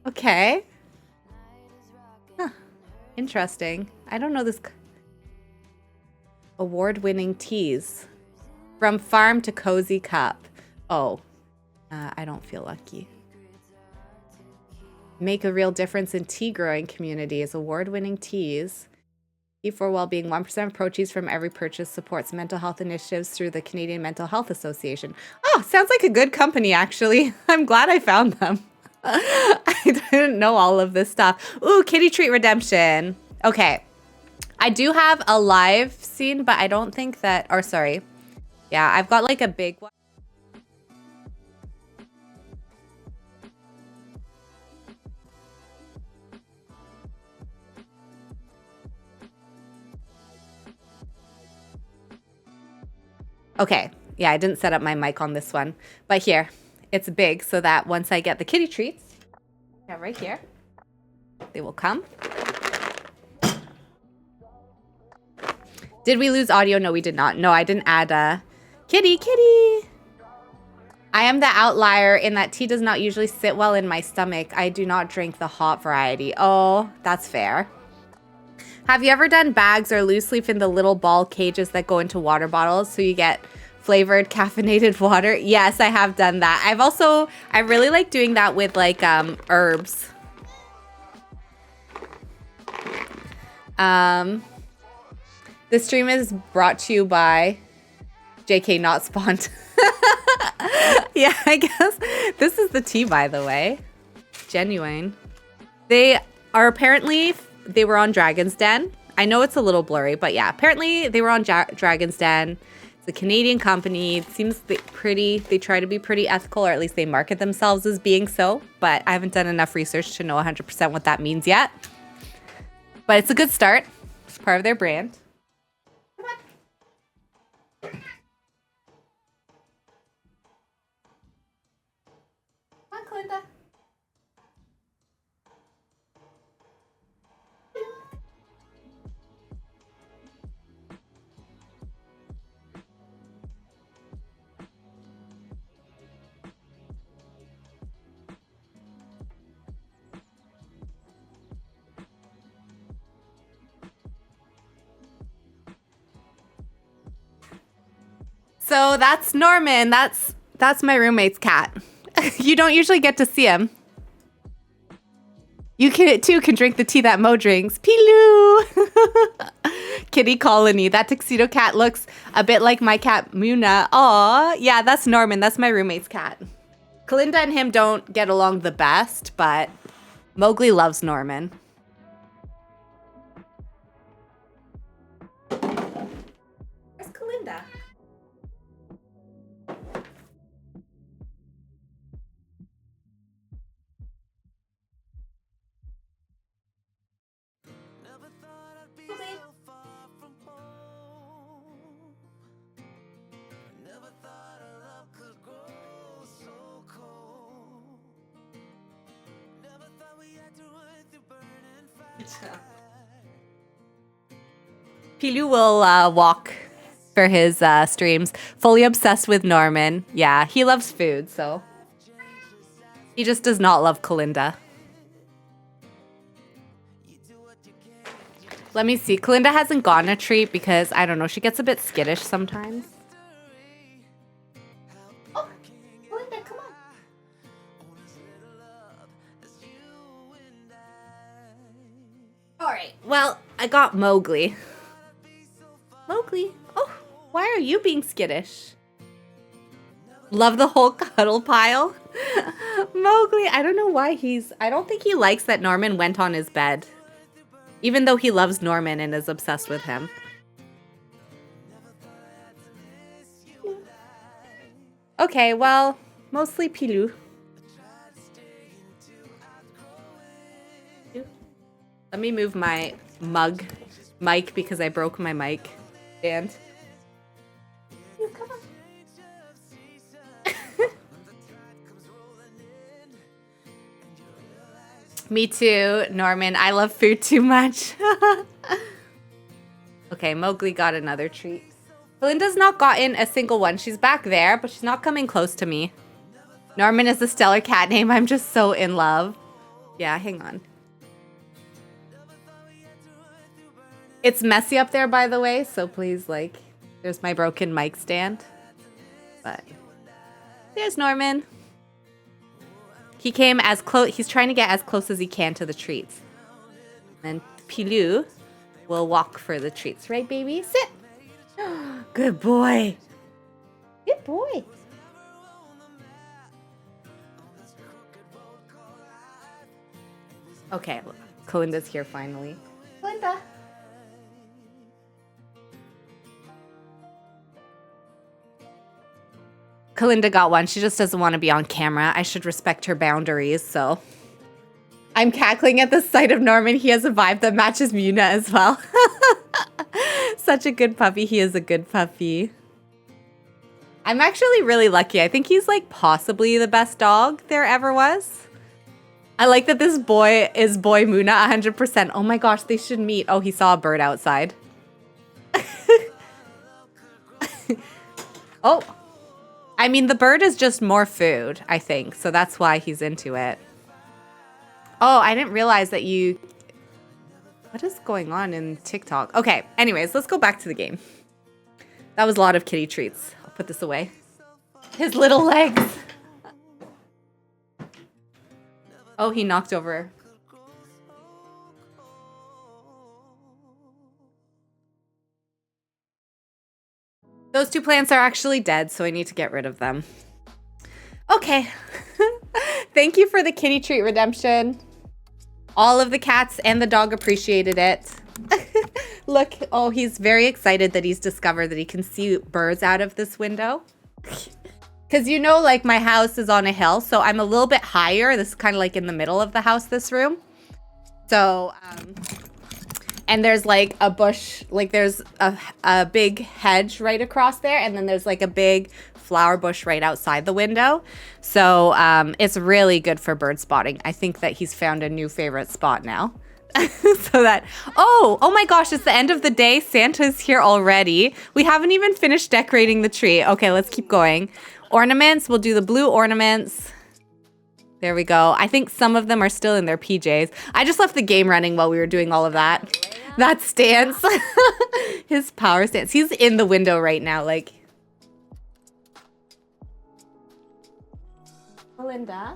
S1: Okay. Huh, interesting. I don't know this. Award-winning teas. From farm to cozy cup. Oh, I don't feel lucky. Make a real difference in tea growing communities. Award-winning teas. Tea for Wellbeing. 1% of proceeds from every purchase supports mental health initiatives through the Canadian Mental Health Association. Oh, sounds like a good company, actually. I'm glad I found them. I didn't know all of this stuff. Ooh, kitty treat redemption. Okay. I do have a live scene, but I don't think that, or sorry. Yeah, I've got like a big one. Okay, yeah, I didn't set up my mic on this one, but here, it's big so that once I get the kitty treats, yeah, right here, they will come. Did we lose audio? No, we did not. No, I didn't add kitty. I am the outlier in that tea does not usually sit well in my stomach. I do not drink the hot variety. Oh, that's fair. Have you ever done bags or loose leaf in the little ball cages that go into water bottles so you get flavored caffeinated water? Yes, I have done that. I really like doing that with like herbs. This stream is brought to you by JK Not Spawned. Yeah, I guess this is the tea, by the way. Genuine. They are apparently, they were on Dragon's Den. I know it's a little blurry, but yeah, apparently they were on Dragon's Den. It's a Canadian company. It seems they try to be pretty ethical, or at least they market themselves as being so, but I haven't done enough research to know 100% what that means yet. But it's a good start. It's part of their brand. Clinda. So that's Norman. That's my roommate's cat. You don't usually get to see him. You too can drink the tea that Mo drinks. Pilou! Kitty Colony. That tuxedo cat looks a bit like my cat, Muna. Aw, yeah, that's Norman. That's my roommate's cat. Kalinda and him don't get along the best, but Mowgli loves Norman. Where's Kalinda? Pilou will walk for his streams. Fully obsessed with Norman. Yeah, he loves food, so. He just does not love Kalinda. Let me see. Kalinda hasn't gotten a treat because, I don't know, she gets a bit skittish sometimes. Oh, Kalinda, come on. All right, well, I got Mowgli. Mowgli, oh, why are you being skittish? Love the whole cuddle pile. Mowgli, I don't know why I don't think he likes that Norman went on his bed. Even though he loves Norman and is obsessed with him. Okay, well, mostly Pilou. Let me move my mic because I broke my mic stand. Come on. Me too, Norman. I love food too much. Okay, Mowgli got another treat. Belinda's not gotten a single one. She's back there, but she's not coming close to me. Norman is a stellar cat name. I'm just so in love. Yeah, hang on. It's messy up there, by the way, so please, like, there's my broken mic stand. But there's Norman. He came as close. He's trying to get as close as he can to the treats. And Pilou will walk for the treats. Right, baby? Sit. Good boy. Good boy. Okay, Kalinda's here finally. Kalinda. Kalinda got one. She just doesn't want to be on camera. I should respect her boundaries, so. I'm cackling at the sight of Norman. He has a vibe that matches Muna as well. Such a good puppy. He is a good puppy. I'm actually really lucky. I think he's like possibly the best dog there ever was. I like that this boy is boy Muna 100%. Oh my gosh, they should meet. Oh, he saw a bird outside. Oh, I mean, the bird is just more food, I think. So that's why he's into it. Oh, I didn't realize that you... What is going on in TikTok? Okay, anyways, let's go back to the game. That was a lot of kitty treats. I'll put this away. His little legs. Oh, he knocked over. Those two plants are actually dead, so I need to get rid of them. Okay. Thank you for the kitty treat redemption. All of the cats and the dog appreciated it. Look, oh, he's very excited that he's discovered that he can see birds out of this window. Because you know, like my house is on a hill, so I'm a little bit higher. This is kind of like in the middle of the house, this room. So, and there's like a bush, like there's a big hedge right across there. And then there's like a big flower bush right outside the window. So it's really good for bird spotting. I think that he's found a new favorite spot now. So that, oh my gosh, it's the end of the day. Santa's here already. We haven't even finished decorating the tree. Okay, let's keep going. Ornaments, we'll do the blue ornaments. There we go. I think some of them are still in their PJs. I just left the game running while we were doing all of that. That stance. His power stance. He's in the window right now, like. Kalinda?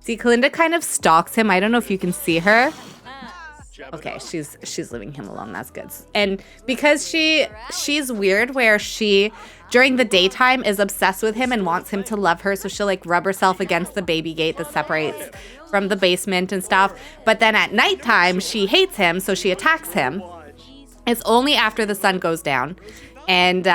S1: See, Kalinda kind of stalks him. I don't know if you can see her. Okay, she's leaving him alone. That's good. And because she's weird where she during the daytime is obsessed with him and wants him to love her, so she'll like rub herself against the baby gate that separates from the basement and stuff. But then at nighttime she hates him, so she attacks him. It's only after the sun goes down. And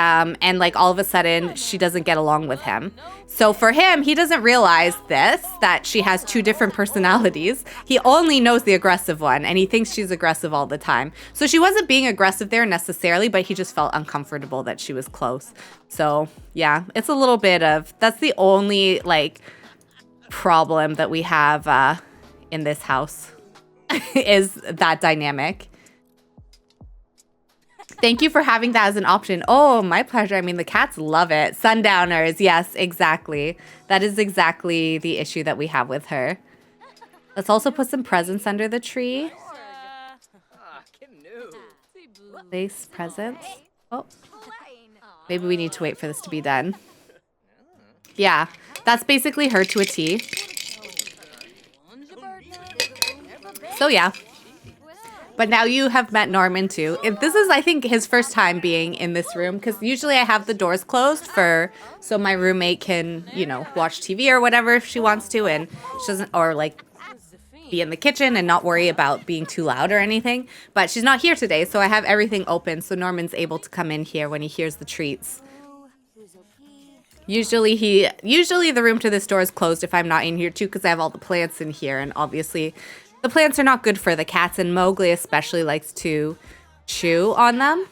S1: like all of a sudden she doesn't get along with him. So for him, he doesn't realize that she has two different personalities. He only knows the aggressive one and he thinks she's aggressive all the time. So she wasn't being aggressive there necessarily, but he just felt uncomfortable that she was close. So yeah, it's a little bit of, that's the only like problem that we have in this house is that dynamic. Thank you for having that as an option. Oh, my pleasure. I mean, the cats love it. Sundowners. Yes, exactly. That is exactly the issue that we have with her. Let's also put some presents under the tree. Place presents. Oh, maybe we need to wait for this to be done. Yeah, that's basically her to a T. So yeah. But now you have met Norman too. This is, I think, his first time being in this room because usually I have the doors closed so my roommate can, you know, watch TV or whatever if she wants to, and she doesn't, or like be in the kitchen and not worry about being too loud or anything. But she's not here today, so I have everything open so Norman's able to come in here when he hears the treats. Usually the room to this door is closed if I'm not in here too because I have all the plants in here, and obviously the plants are not good for the cats, and Mowgli especially likes to chew on them.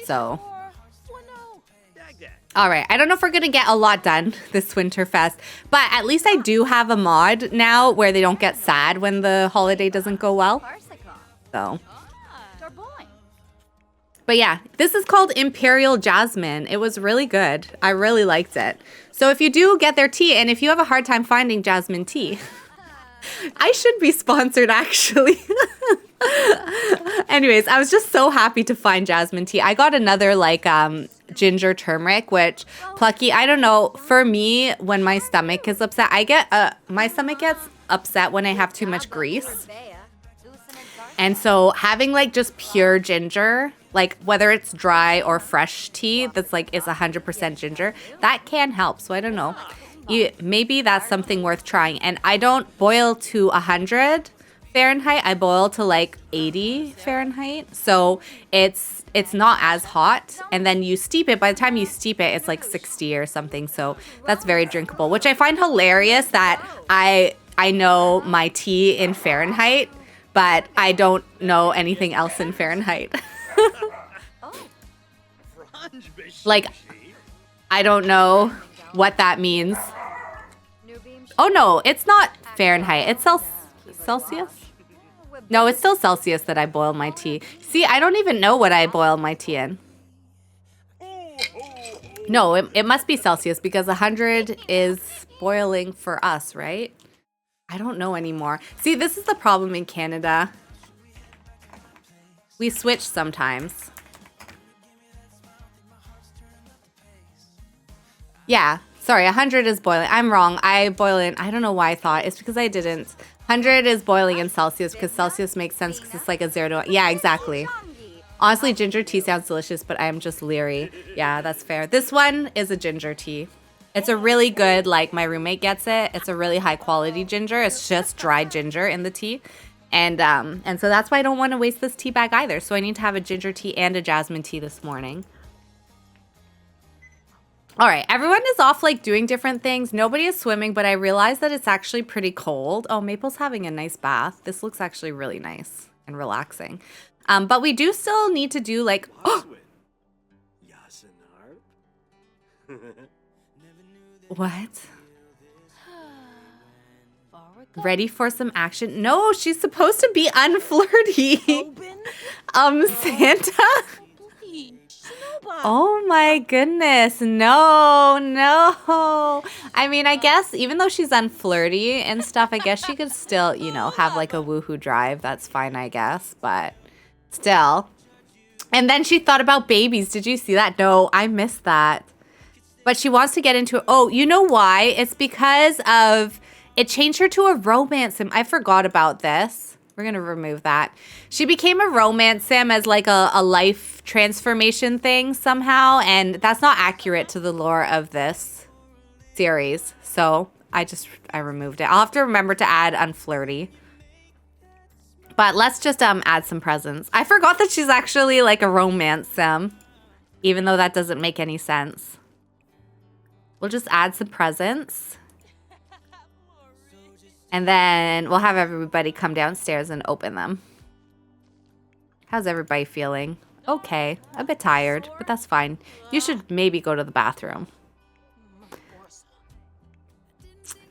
S1: So, all right. I don't know if we're going to get a lot done this Winterfest, but at least I do have a mod now where they don't get sad when the holiday doesn't go well. So, but yeah, this is called Imperial Jasmine. It was really good. I really liked it. So if you do get their tea, and if you have a hard time finding jasmine tea, I should be sponsored, actually. Anyways, I was just so happy to find jasmine tea. I got another like ginger turmeric, which Plucky, I don't know, for me, when my stomach is upset, my stomach gets upset when I have too much grease. And so having like just pure ginger, like whether it's dry or fresh tea that's like is 100% ginger, that can help. So I don't know. Maybe that's something worth trying. And I don't boil to 100 Fahrenheit. I boil to like 80 Fahrenheit. So it's not as hot. And then you steep it. By the time you steep it, it's like 60 or something. So that's very drinkable, which I find hilarious that I know my tea in Fahrenheit, but I don't know anything else in Fahrenheit. Like, I don't know what that means. Oh no, it's not Fahrenheit. It's Celsius? No, it's still Celsius that I boil my tea. See, I don't even know what I boil my tea in. No, it must be Celsius because 100 is boiling for us, right? I don't know anymore. See, this is the problem in Canada. We switch sometimes. Yeah, sorry, 100 is boiling. I'm wrong. I boil in, I don't know why I thought. It's because I didn't. 100 is boiling in Celsius because Celsius makes sense because it's like a 0 to 1. Yeah, exactly. Honestly, ginger tea sounds delicious, but I am just leery. Yeah, that's fair. This one is a ginger tea. It's a really good, like my roommate gets it. It's a really high quality ginger. It's just dried ginger in the tea. And so that's why I don't want to waste this tea bag either. So I need to have a ginger tea and a jasmine tea this morning. All right, everyone is off like doing different things. Nobody is swimming, but I realized that it's actually pretty cold. Oh, Maple's having a nice bath. This looks actually really nice and relaxing. But we do still need to do like, what? Ready for some action? No, she's supposed to be unflirty. Santa? Oh my goodness. No. I mean, I guess even though she's unflirty and stuff, I guess she could still, you know, have like a woohoo drive. That's fine, I guess. But still. And then she thought about babies. Did you see that? No, I missed that. But she wants to get into it. Oh, you know why? It's because of it changed her to a romance sim. I forgot about this. We're going to remove that. She became a romance sim as like a life transformation thing somehow. And that's not accurate to the lore of this series. So I removed it. I'll have to remember to add unflirty. But let's just add some presents. I forgot that she's actually like a romance sim. Even though that doesn't make any sense. We'll just add some presents. And then we'll have everybody come downstairs and open them. How's everybody feeling? Okay, a bit tired, but that's fine. You should maybe go to the bathroom.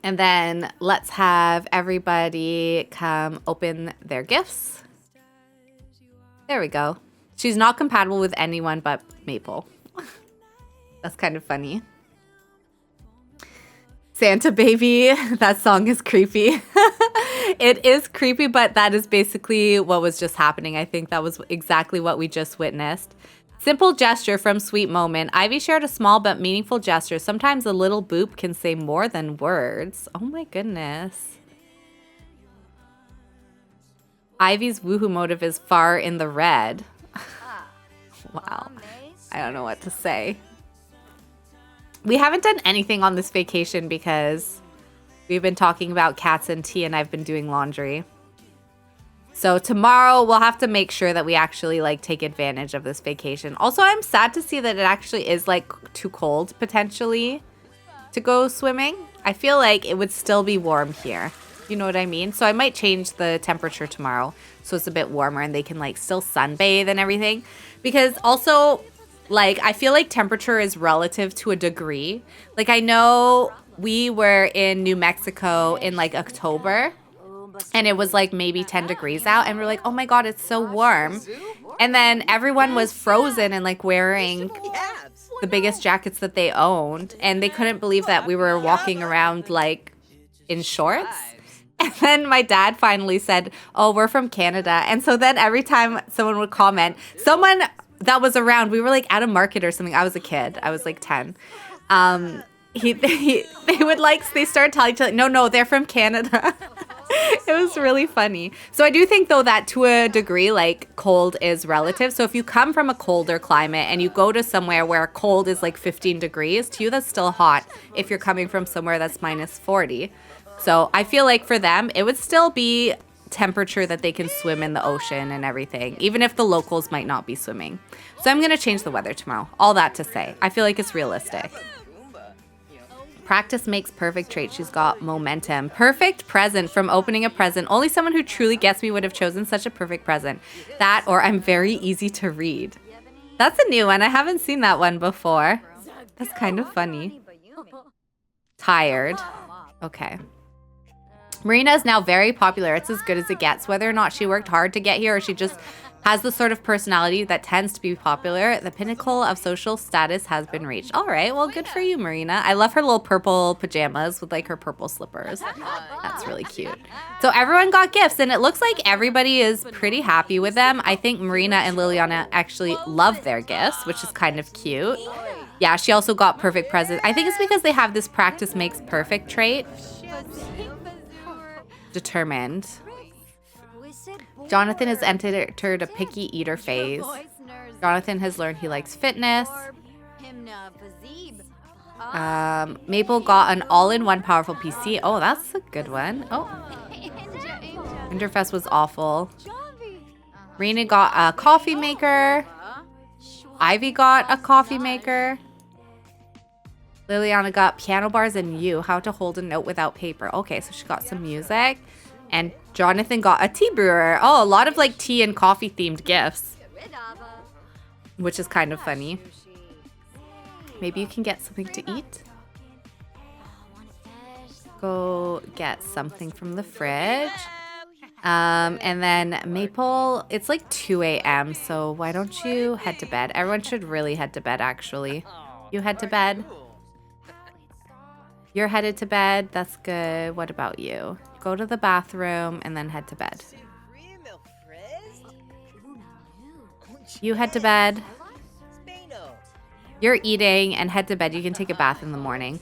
S1: And then let's have everybody come open their gifts. There we go. She's not compatible with anyone but Maple. That's kind of funny. Santa Baby, that song is creepy. It is creepy, but that is basically what was just happening. I think that was exactly what we just witnessed. Simple gesture from Sweet Moment. Ivy shared a small but meaningful gesture. Sometimes a little boop can say more than words. Oh my goodness. Ivy's woohoo motive is far in the red. Wow. I don't know what to say. We haven't done anything on this vacation because we've been talking about cats and tea and I've been doing laundry. So tomorrow we'll have to make sure that we actually like take advantage of this vacation. Also, I'm sad to see that it actually is like too cold potentially to go swimming. I feel like it would still be warm here. You know what I mean? So I might change the temperature tomorrow so it's a bit warmer and they can like still sunbathe and everything. Because also, like, I feel like temperature is relative to a degree. Like, I know we were in New Mexico in, like, October. And it was, like, maybe 10 degrees out. And we're like, oh, my God, it's so warm. And then everyone was frozen and, like, wearing the biggest jackets that they owned. And they couldn't believe that we were walking around, like, in shorts. And then my dad finally said, oh, we're from Canada. And so then every time someone would comment, someone that was around, we were like at a market or something. I was a kid. I was like 10. They would like, they started telling each other, no, they're from Canada. It was really funny. So I do think though that to a degree, like cold is relative. So if you come from a colder climate and you go to somewhere where cold is like 15 degrees, to you that's still hot if you're coming from somewhere that's minus 40. So I feel like for them, it would still be temperature that they can swim in the ocean and everything, even if the locals might not be swimming. So I'm going to change the weather tomorrow. All that to say, I feel like it's realistic. Practice makes perfect trait. She's got momentum. Perfect present from opening a present. Only someone who truly gets me would have chosen such a perfect present. That or I'm very easy to read. That's a new one. I haven't seen that one before. That's kind of funny. Tired. Okay. Marina is now very popular. It's as good as it gets. Whether or not she worked hard to get here or she just has the sort of personality that tends to be popular, the pinnacle of social status has been reached. All right, well, good for you, Marina. I love her little purple pajamas with like her purple slippers. That's really cute. So everyone got gifts and it looks like everybody is pretty happy with them. I think Marina and Liliana actually love their gifts, which is kind of cute. Yeah, she also got perfect presents. I think it's because they have this practice makes perfect trait. Determined. Jonathan has entered a picky eater phase. Jonathan has learned he likes fitness. Maple got an all-in-one powerful PC. Oh, that's a good one. Oh. Winterfest was awful. Rena got a coffee maker. Ivy got a coffee maker. Liliana got piano bars and how to hold a note without paper. Okay, so she got some music. And Jonathan got a tea brewer. Oh, a lot of like tea and coffee themed gifts. Which is kind of funny. Maybe you can get something to eat. Go get something from the fridge. And then Maple, it's like 2 a.m. So why don't you head to bed? Everyone should really head to bed, actually. You head to bed? You're headed to bed. That's good. What about you? Go to the bathroom and then head to bed. You head to bed. You're eating and head to bed. You can take a bath in the morning.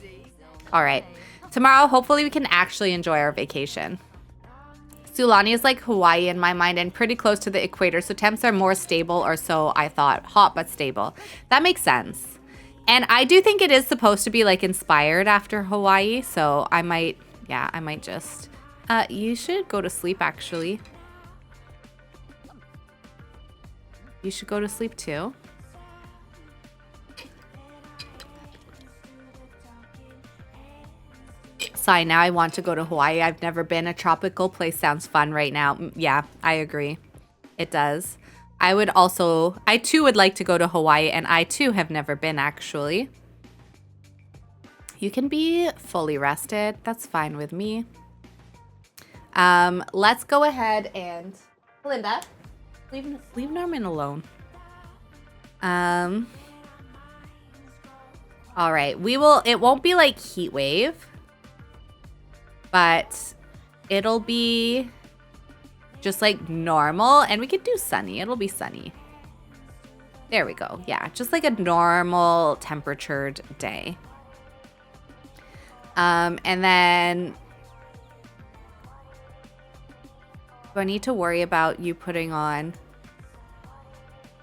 S1: All right. Tomorrow, hopefully we can actually enjoy our vacation. Sulani is like Hawaii in my mind and pretty close to the equator. So temps are more stable or so I thought. Hot but stable. That makes sense. And I do think it is supposed to be like inspired after Hawaii. So I might just... you should go to sleep, actually. You should go to sleep, too. Sorry, now I want to go to Hawaii. I've never been. A tropical place sounds fun right now. Yeah, I agree. It does. I too would like to go to Hawaii, and I too have never been, actually. You can be fully rested. That's fine with me. Let's go ahead and Linda, leave Norman alone. All right, it won't be like heat wave, but it'll be just like normal, and we could do sunny. It'll be sunny. There we go. Yeah, just like a normal temperatured day. And then do I need to worry about you putting on?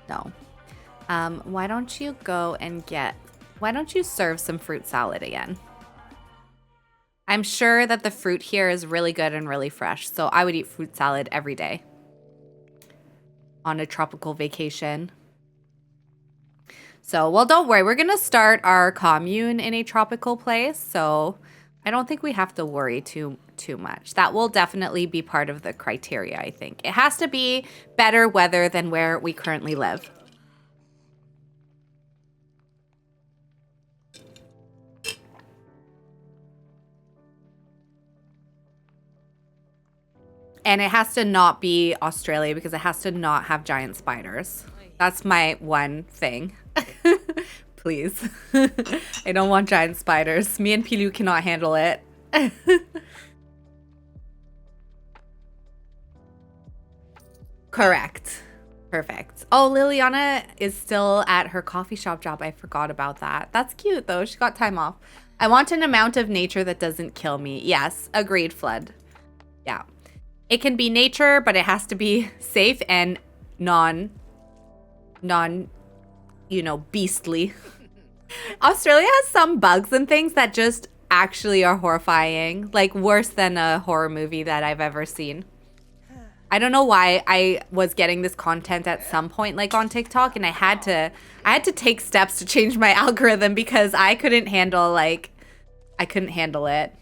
S1: No. Why don't you serve some fruit salad again? I'm sure that the fruit here is really good and really fresh, so I would eat fruit salad every day on a tropical vacation. So, well, don't worry. We're going to start our commune in a tropical place, so I don't think we have to worry too much. That will definitely be part of the criteria, I think. It has to be better weather than where we currently live. And it has to not be Australia because it has to not have giant spiders. That's my one thing. Please. I don't want giant spiders. Me and Pilu cannot handle it. Correct. Perfect. Oh, Liliana is still at her coffee shop job. I forgot about that. That's cute, though. She got time off. I want an amount of nature that doesn't kill me. Yes, agreed, Flood. Yeah. It can be nature, but it has to be safe and non, beastly. Australia has some bugs and things that just actually are horrifying. Like, worse than a horror movie that I've ever seen. I don't know why I was getting this content at some point, like on TikTok, and I had to take steps to change my algorithm because I couldn't handle it.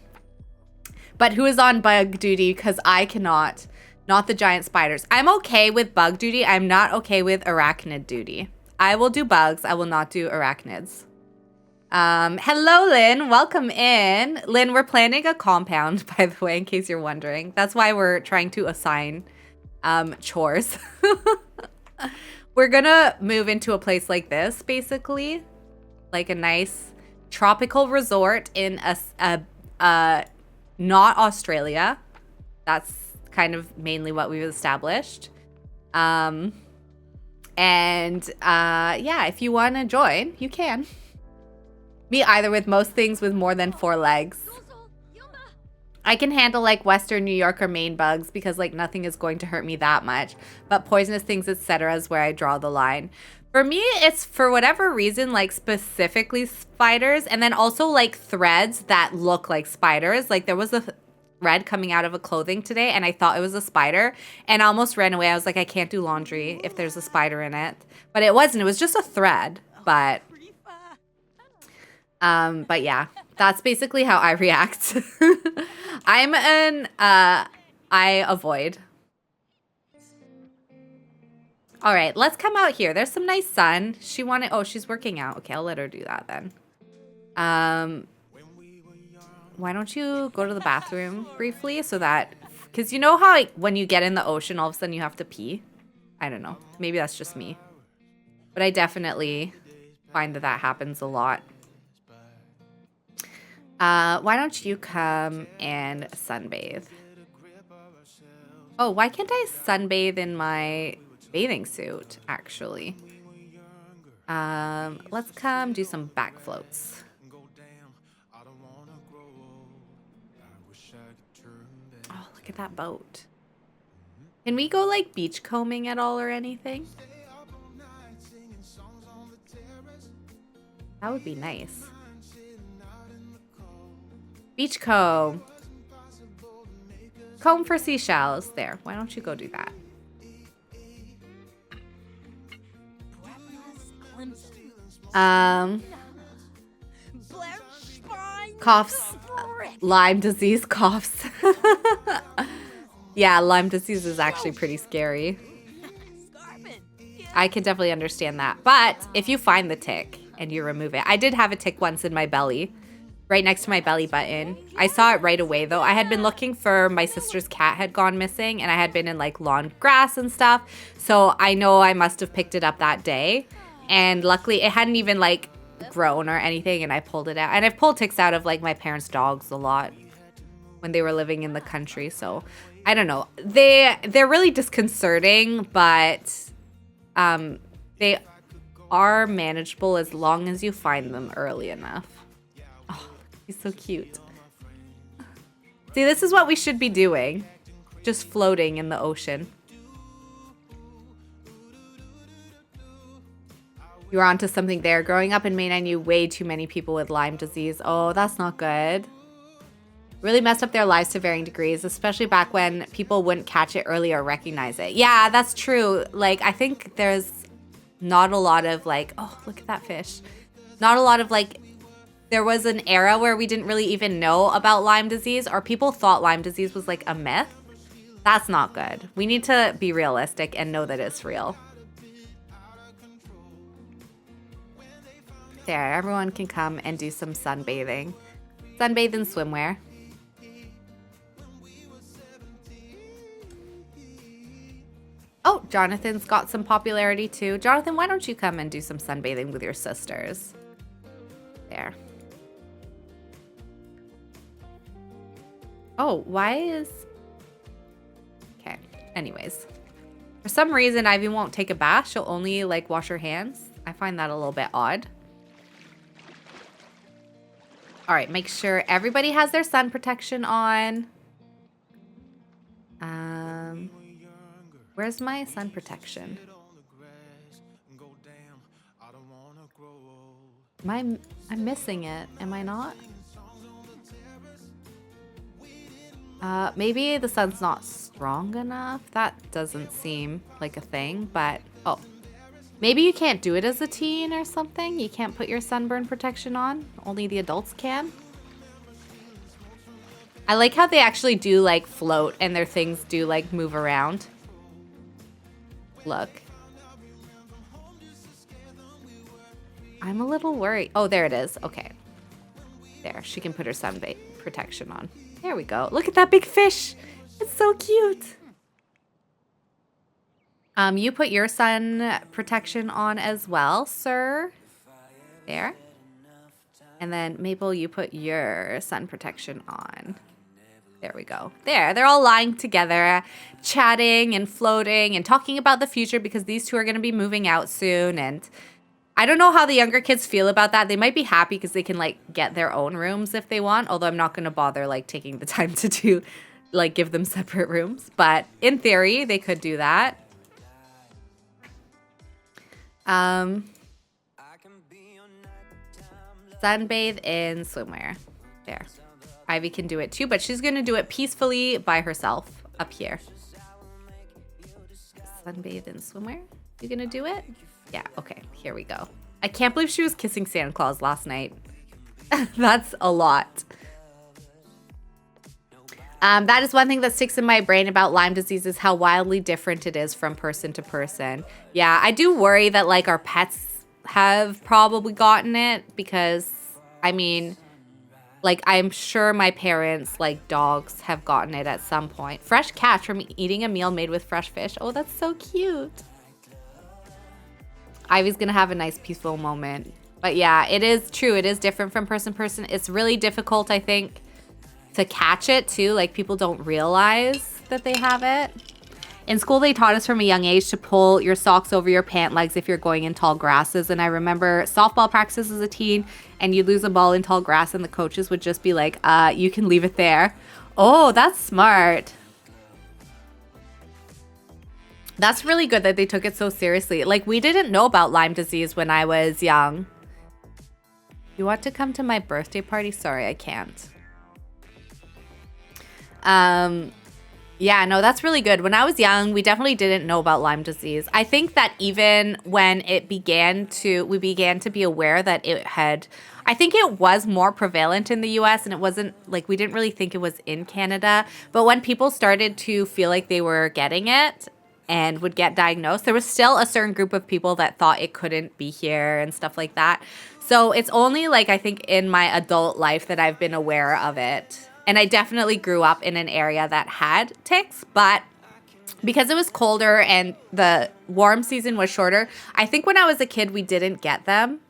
S1: But who is on bug duty? Because I cannot. Not the giant spiders. I'm okay with bug duty. I'm not okay with arachnid duty. I will do bugs. I will not do arachnids. Hello, Lynn. Welcome in. Lynn, we're planning a compound, by the way, in case you're wondering. That's why we're trying to assign chores. We're gonna move into a place like this, basically. Like a nice tropical resort in a not Australia. That's kind of mainly what we've established. Yeah, if you want to join, you can. Me either with most things with more than 4 legs. I can handle like Western New York or Maine bugs because like nothing is going to hurt me that much. But poisonous things, etc. is where I draw the line. For me, it's for whatever reason, like specifically spiders, and then also like threads that look like spiders. Like there was a thread coming out of a clothing today and I thought it was a spider and I almost ran away. I was like, I can't do laundry if there's a spider in it. But it wasn't. It was just a thread. But yeah, that's basically how I react. I avoid. All right, let's come out here. There's some nice sun. She's working out. Okay, I'll let her do that then. Why don't you go to the bathroom briefly so that, because you know how like, when you get in the ocean, all of a sudden you have to pee? I don't know. Maybe that's just me. But I definitely find that happens a lot. Why don't you come and sunbathe? Oh, why can't I sunbathe in my bathing suit, actually? Let's come do some back floats. Oh, look at that boat. Can we go like beach combing at all or anything? That would be nice. Beach comb. Comb for seashells. There. Why don't you go do that? Coughs. Lyme disease coughs. Yeah, Lyme disease is actually pretty scary. I can definitely understand that. But if you find the tick and you remove it. I did have a tick once in my belly. Right next to my belly button. I saw it right away though. I had been looking for my sister's cat had gone missing and I had been in like lawn grass and stuff. So I know I must have picked it up that day. And luckily it hadn't even like grown or anything and I pulled it out. And I've pulled ticks out of like my parents' dogs a lot when they were living in the country. So I don't know. They're really disconcerting, but they are manageable as long as you find them early enough. He's so cute. See, this is what we should be doing. Just floating in the ocean. You're onto something there. Growing up in Maine, I knew way too many people with Lyme disease. Oh, that's not good. Really messed up their lives to varying degrees, especially back when people wouldn't catch it early or recognize it. Yeah, that's true. Like, I think there's not a lot of like, oh, look at that fish. Not a lot of like, there was an era where we didn't really even know about Lyme disease or people thought Lyme disease was like a myth. That's not good. We need to be realistic and know that it's real. There, everyone can come and do some sunbathing. Sunbathe in swimwear. Oh, Jonathan's got some popularity too. Jonathan, why don't you come and do some sunbathing with your sisters? There. Oh, why is... Okay, anyways. For some reason, Ivy won't take a bath. She'll only, like, wash her hands. I find that a little bit odd. All right, make sure everybody has their sun protection on. Where's my sun protection? I'm missing it. Am I not? Maybe the sun's not strong enough. That doesn't seem like a thing, but oh. Maybe you can't do it as a teen or something. You can't put your sunburn protection on. Only the adults can. I like how they actually do like float and their things do like move around. Look. I'm a little worried. Oh, there it is. Okay. There, she can put her sunbait protection on. There we go. Look at that big fish. It's so cute. You put your sun protection on as well, sir. There. And then Maple, you put your sun protection on. There we go. There, they're all lying together, chatting and floating and talking about the future because these two are going to be moving out soon. And I don't know how the younger kids feel about that. They might be happy because they can like get their own rooms if they want. Although I'm not going to bother like taking the time to do, like give them separate rooms. But in theory, they could do that. Sunbathe in swimwear. There. Ivy can do it too, but she's going to do it peacefully by herself up here. Sunbathe in swimwear. You going to do it? Yeah, okay. Here we go. I can't believe she was kissing Santa Claus last night. That's a lot. That is one thing that sticks in my brain about Lyme disease is how wildly different it is from person to person. Yeah, I do worry that like our pets have probably gotten it because, I mean, like I'm sure my parents, like dogs, have gotten it at some point. Fresh catch from eating a meal made with fresh fish. Oh, that's so cute. Ivy's gonna have a nice peaceful moment. But yeah, it is true. It is different from person to person. It's really difficult, I think, to catch it too. Like people don't realize that they have it. In school, they taught us from a young age to pull your socks over your pant legs if you're going in tall grasses. And I remember softball practice as a teen and you'd lose a ball in tall grass and the coaches would just be like, you can leave it there. Oh, that's smart. That's really good that they took it so seriously. Like we didn't know about Lyme disease when I was young. You want to come to my birthday party? Sorry, I can't. Yeah, no, that's really good. When I was young, we definitely didn't know about Lyme disease. I think that even when we began to be aware that it had, I think it was more prevalent in the US and it wasn't like, we didn't really think it was in Canada. But when people started to feel like they were getting it and would get diagnosed, there was still a certain group of people that thought it couldn't be here and stuff like that. So it's only like, I think in my adult life that I've been aware of it. And I definitely grew up in an area that had ticks, but because it was colder and the warm season was shorter, I think when I was a kid, we didn't get them.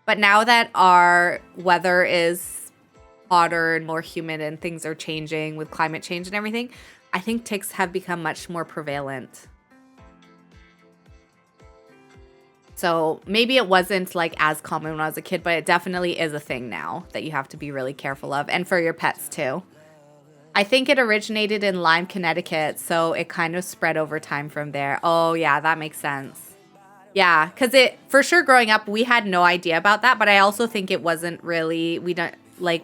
S1: But now that our weather is hotter and more humid and things are changing with climate change and everything, I think ticks have become much more prevalent. So maybe it wasn't like as common when I was a kid, but it definitely is a thing now that you have to be really careful of, and for your pets too. I think it originated in Lyme, Connecticut, so it kind of spread over time from there. Oh yeah, that makes sense. Yeah, because for sure growing up, we had no idea about that, but I also think it wasn't really,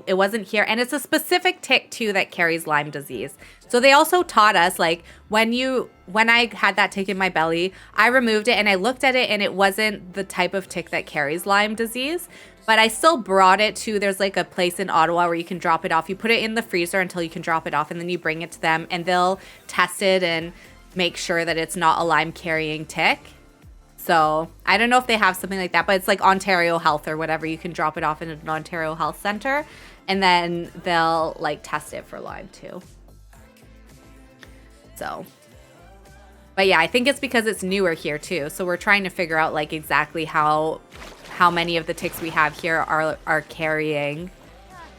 S1: it wasn't here. And it's a specific tick too that carries Lyme disease. So they also taught us, like, when I had that tick in my belly, I removed it and I looked at it and it wasn't the type of tick that carries Lyme disease. But I still brought it to, there's like a place in Ottawa where you can drop it off. You put it in the freezer until you can drop it off and then you bring it to them and they'll test it and make sure that it's not a Lyme carrying tick. So I don't know if they have something like that, but it's like Ontario Health or whatever. You can drop it off in an Ontario Health Center and then they'll like test it for Lyme too. So, but yeah, I think it's because it's newer here too. So we're trying to figure out like exactly how many of the ticks we have here are carrying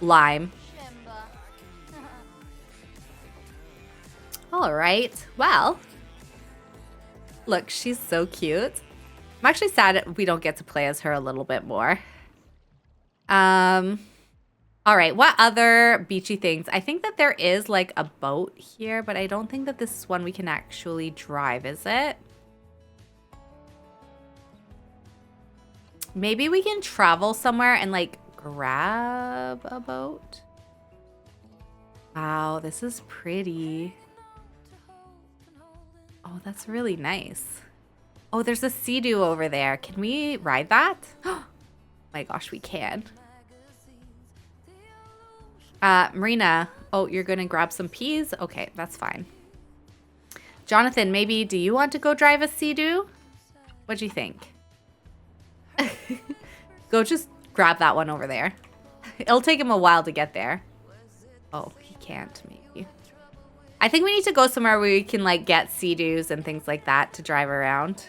S1: Lyme. All right. Well, look, she's so cute. I'm actually sad we don't get to play as her a little bit more. All right, what other beachy things? I think that there is like a boat here, but I don't think that this is one we can actually drive, is it? Maybe we can travel somewhere and like grab a boat. Wow, this is pretty. that's really nice. Oh, there's a Sea-Doo over there. Can we ride that? Oh my gosh, we can. Marina, oh, you're gonna grab some peas? Okay, that's fine. Jonathan, maybe do you want to go drive a Sea-Doo? What do you think? Go just grab that one over there. It'll take him a while to get there. Oh, he can't, maybe. I think we need to go somewhere where we can, like, get Sea-Doos and things like that to drive around.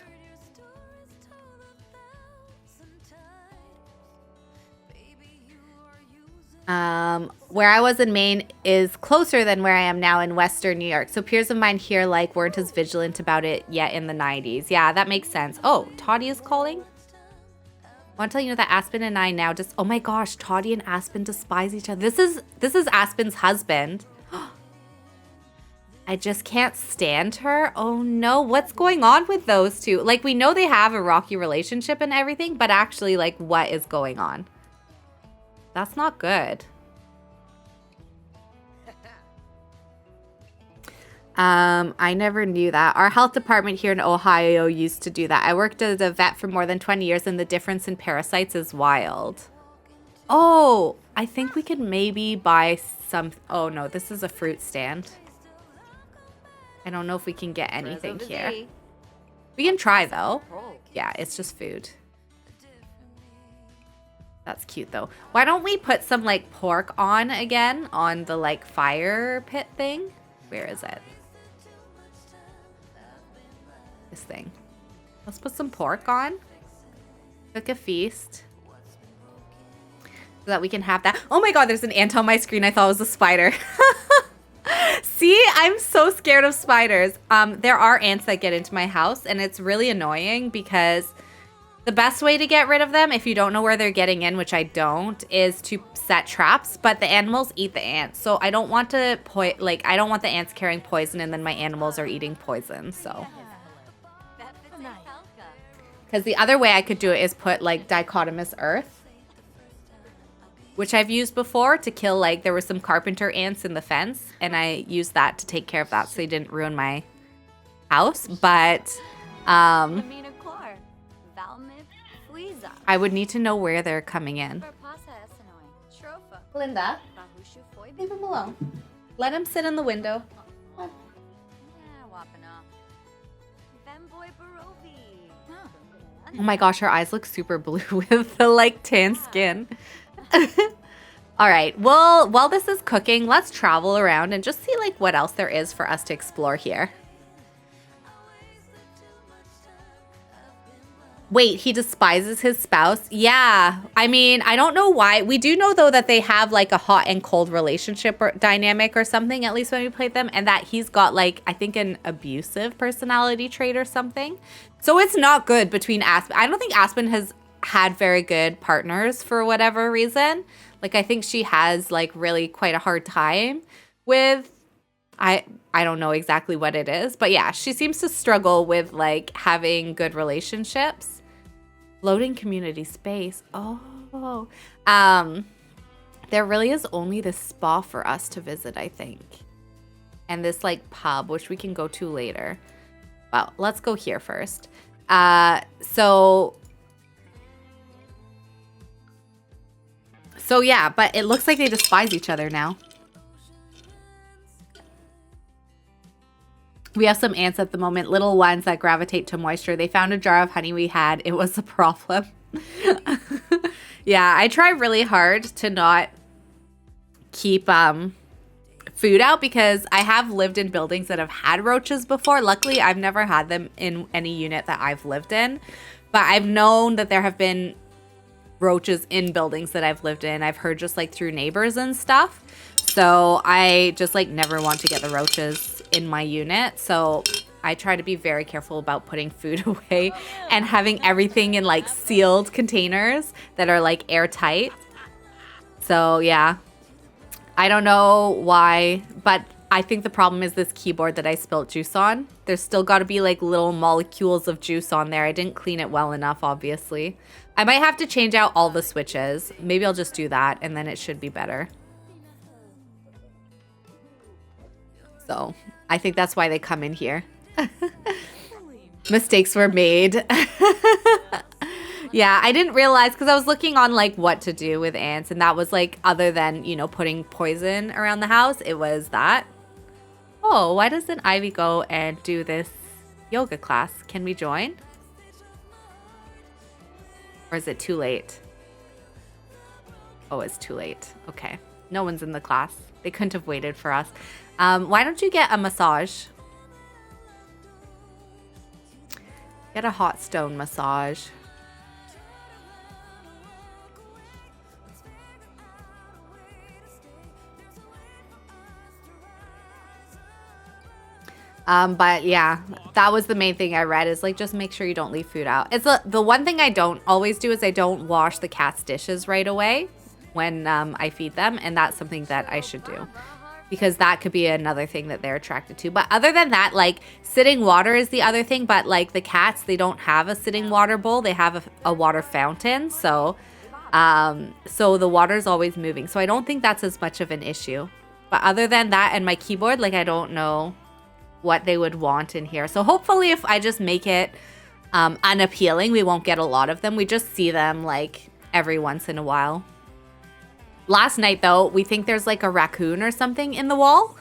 S1: Where I was in Maine is closer than where I am now in Western New York. So peers of mine here, like, weren't as vigilant about it yet in the 90s. Yeah, that makes sense. Oh, Toddy is calling? I want to tell you that Aspen and I now just... Oh my gosh, Toddy and Aspen despise each other. This is Aspen's husband. I just can't stand her. Oh no, what's going on with those two? Like, we know they have a rocky relationship and everything, but actually, like, what is going on? That's not good. I never knew that. Our health department here in Ohio used to do that. I worked as a vet for more than 20 years and the difference in parasites is wild. Oh, I think we could maybe buy some... Oh no, this is a fruit stand. I don't know if we can get anything here. We can try though. Yeah, it's just food. That's cute though. Why don't we put some like pork on again on the like fire pit thing? Where is it? This thing. Let's put some pork on. Cook a feast. So that we can have that. Oh my god, there's an ant on my screen. I thought it was a spider. See, I'm so scared of spiders. There are ants that get into my house and it's really annoying because the best way to get rid of them, if you don't know where they're getting in, which I don't, is to set traps, but the animals eat the ants. So I don't want to I don't want the ants carrying poison and then my animals are eating poison, so. Because the other way I could do it is put like dichotomous earth, which I've used before to kill, like, there were some carpenter ants in the fence, and I used that to take care of that so they didn't ruin my house. But I would need to know where they're coming in. Linda, leave him alone. Let him sit in the window. Oh my gosh, her eyes look super blue with the like tan skin. All right, well, while this is cooking, let's travel around and just see like what else there is for us to explore here. Wait, he despises his spouse? Yeah, I mean, I don't know why. We do know, though, that they have, like, a hot and cold relationship or dynamic or something, at least when we played them, and that he's got, like, I think an abusive personality trait or something. So it's not good between Aspen. I don't think Aspen has had very good partners for whatever reason. Like, I think she has, like, really quite a hard time with... I don't know exactly what it is, but yeah, she seems to struggle with, like, having good relationships. Floating community space. Oh. There really is only this spa for us to visit, I think. And this, like, pub, which we can go to later. Well, let's go here first. So yeah, but it looks like they despise each other now. We have some ants at the moment, little ones that gravitate to moisture. They found a jar of honey we had. It was a problem. Yeah, I try really hard to not keep food out because I have lived in buildings that have had roaches before. Luckily, I've never had them in any unit that I've lived in. But I've known that there have been roaches in buildings that I've lived in. I've heard just like through neighbors and stuff. So I just like never want to get the roaches in my unit, so I try to be very careful about putting food away and having everything in like sealed containers that are like airtight. So yeah, I don't know why, but I think the problem is this keyboard that I spilt juice on. There's still got to be like little molecules of juice on there. I didn't clean it well enough, obviously. I might have to change out all the switches. Maybe I'll just do that and then it should be better. So I think that's why they come in here. Mistakes were made. Yeah, I didn't realize because I was looking on like what to do with ants, and that was like other than, you know, putting poison around the house, it was that. Oh, why doesn't Ivy go and do this yoga class? Can we join? Or is it too late? Oh, it's too late. Okay. No one's in the class. They couldn't have waited for us. Why don't you get a massage? Get a hot stone massage. But yeah, that was the main thing I read is like, just make sure you don't leave food out. It's the one thing I don't always do is I don't wash the cat's dishes right away when I feed them. And that's something that I should do because that could be another thing that they're attracted to. But other than that, like sitting water is the other thing. But like the cats, they don't have a sitting water bowl. They have a water fountain. So the water's always moving. So I don't think that's as much of an issue. But other than that and my keyboard, like I don't know what they would want in here. So hopefully if I just make it unappealing, we won't get a lot of them. We just see them like every once in a while. Last night though, we think there's like a raccoon or something in the wall.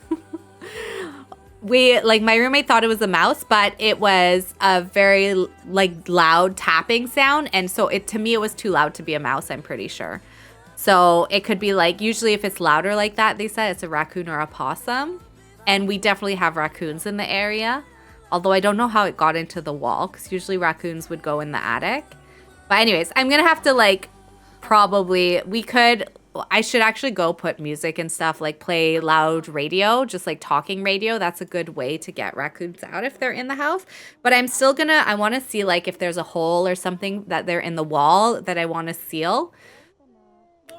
S1: My roommate thought it was a mouse, but it was a very like loud tapping sound. And so to me, it was too loud to be a mouse, I'm pretty sure. So it could be like, usually if it's louder like that, they said it's a raccoon or a possum. And we definitely have raccoons in the area. Although I don't know how it got into the wall because usually raccoons would go in the attic. But anyways, I'm going to have to like I should actually go put music and stuff, like play loud radio, just like talking radio. That's a good way to get raccoons out if they're in the house. But I'm still I want to see like if there's a hole or something that they're in the wall that I want to seal.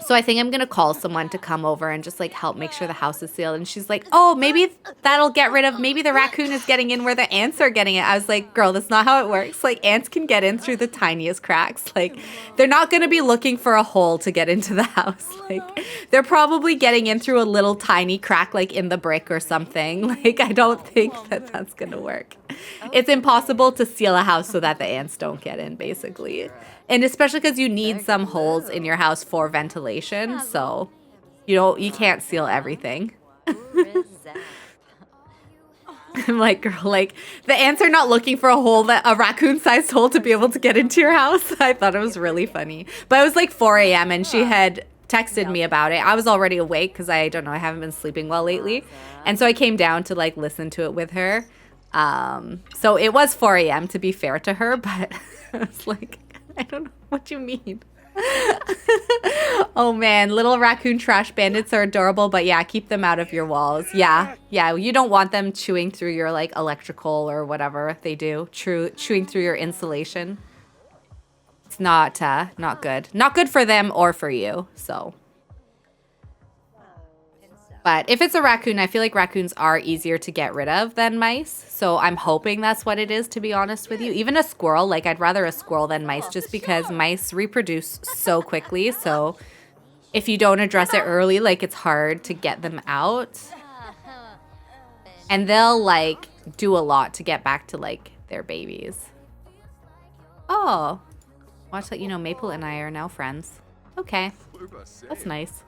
S1: So I think I'm going to call someone to come over and just like help make sure the house is sealed. And she's like, oh, maybe that'll get rid of, maybe the raccoon is getting in where the ants are getting it. I was like, girl, that's not how it works. Like ants can get in through the tiniest cracks. Like they're not going to be looking for a hole to get into the house. Like they're probably getting in through a little tiny crack, like in the brick or something. Like I don't think that that's going to work. It's impossible to seal a house so that the ants don't get in, basically. And especially because you need some holes in your house for ventilation. So, you can't seal everything. I'm like, girl, like the ants are not looking for a raccoon-sized hole to be able to get into your house. I thought it was really funny. But it was like 4 a.m. and she had texted me about it. I was already awake because I don't know, I haven't been sleeping well lately. And so I came down to like listen to it with her. So it was 4 a.m. to be fair to her, but I was like, I don't know what you mean. Oh man, little raccoon trash bandits are adorable, but yeah, keep them out of your walls. Yeah, you don't want them chewing through your like electrical or whatever they do, chewing through your insulation. It's not good. Not good for them or for you, so. But if it's a raccoon, I feel like raccoons are easier to get rid of than mice. So I'm hoping that's what it is, to be honest with you. Even a squirrel, like I'd rather a squirrel than mice just because mice reproduce so quickly. So if you don't address it early, like it's hard to get them out. And they'll like do a lot to get back to like their babies. Oh, watch that, Maple and I are now friends. Okay, that's nice.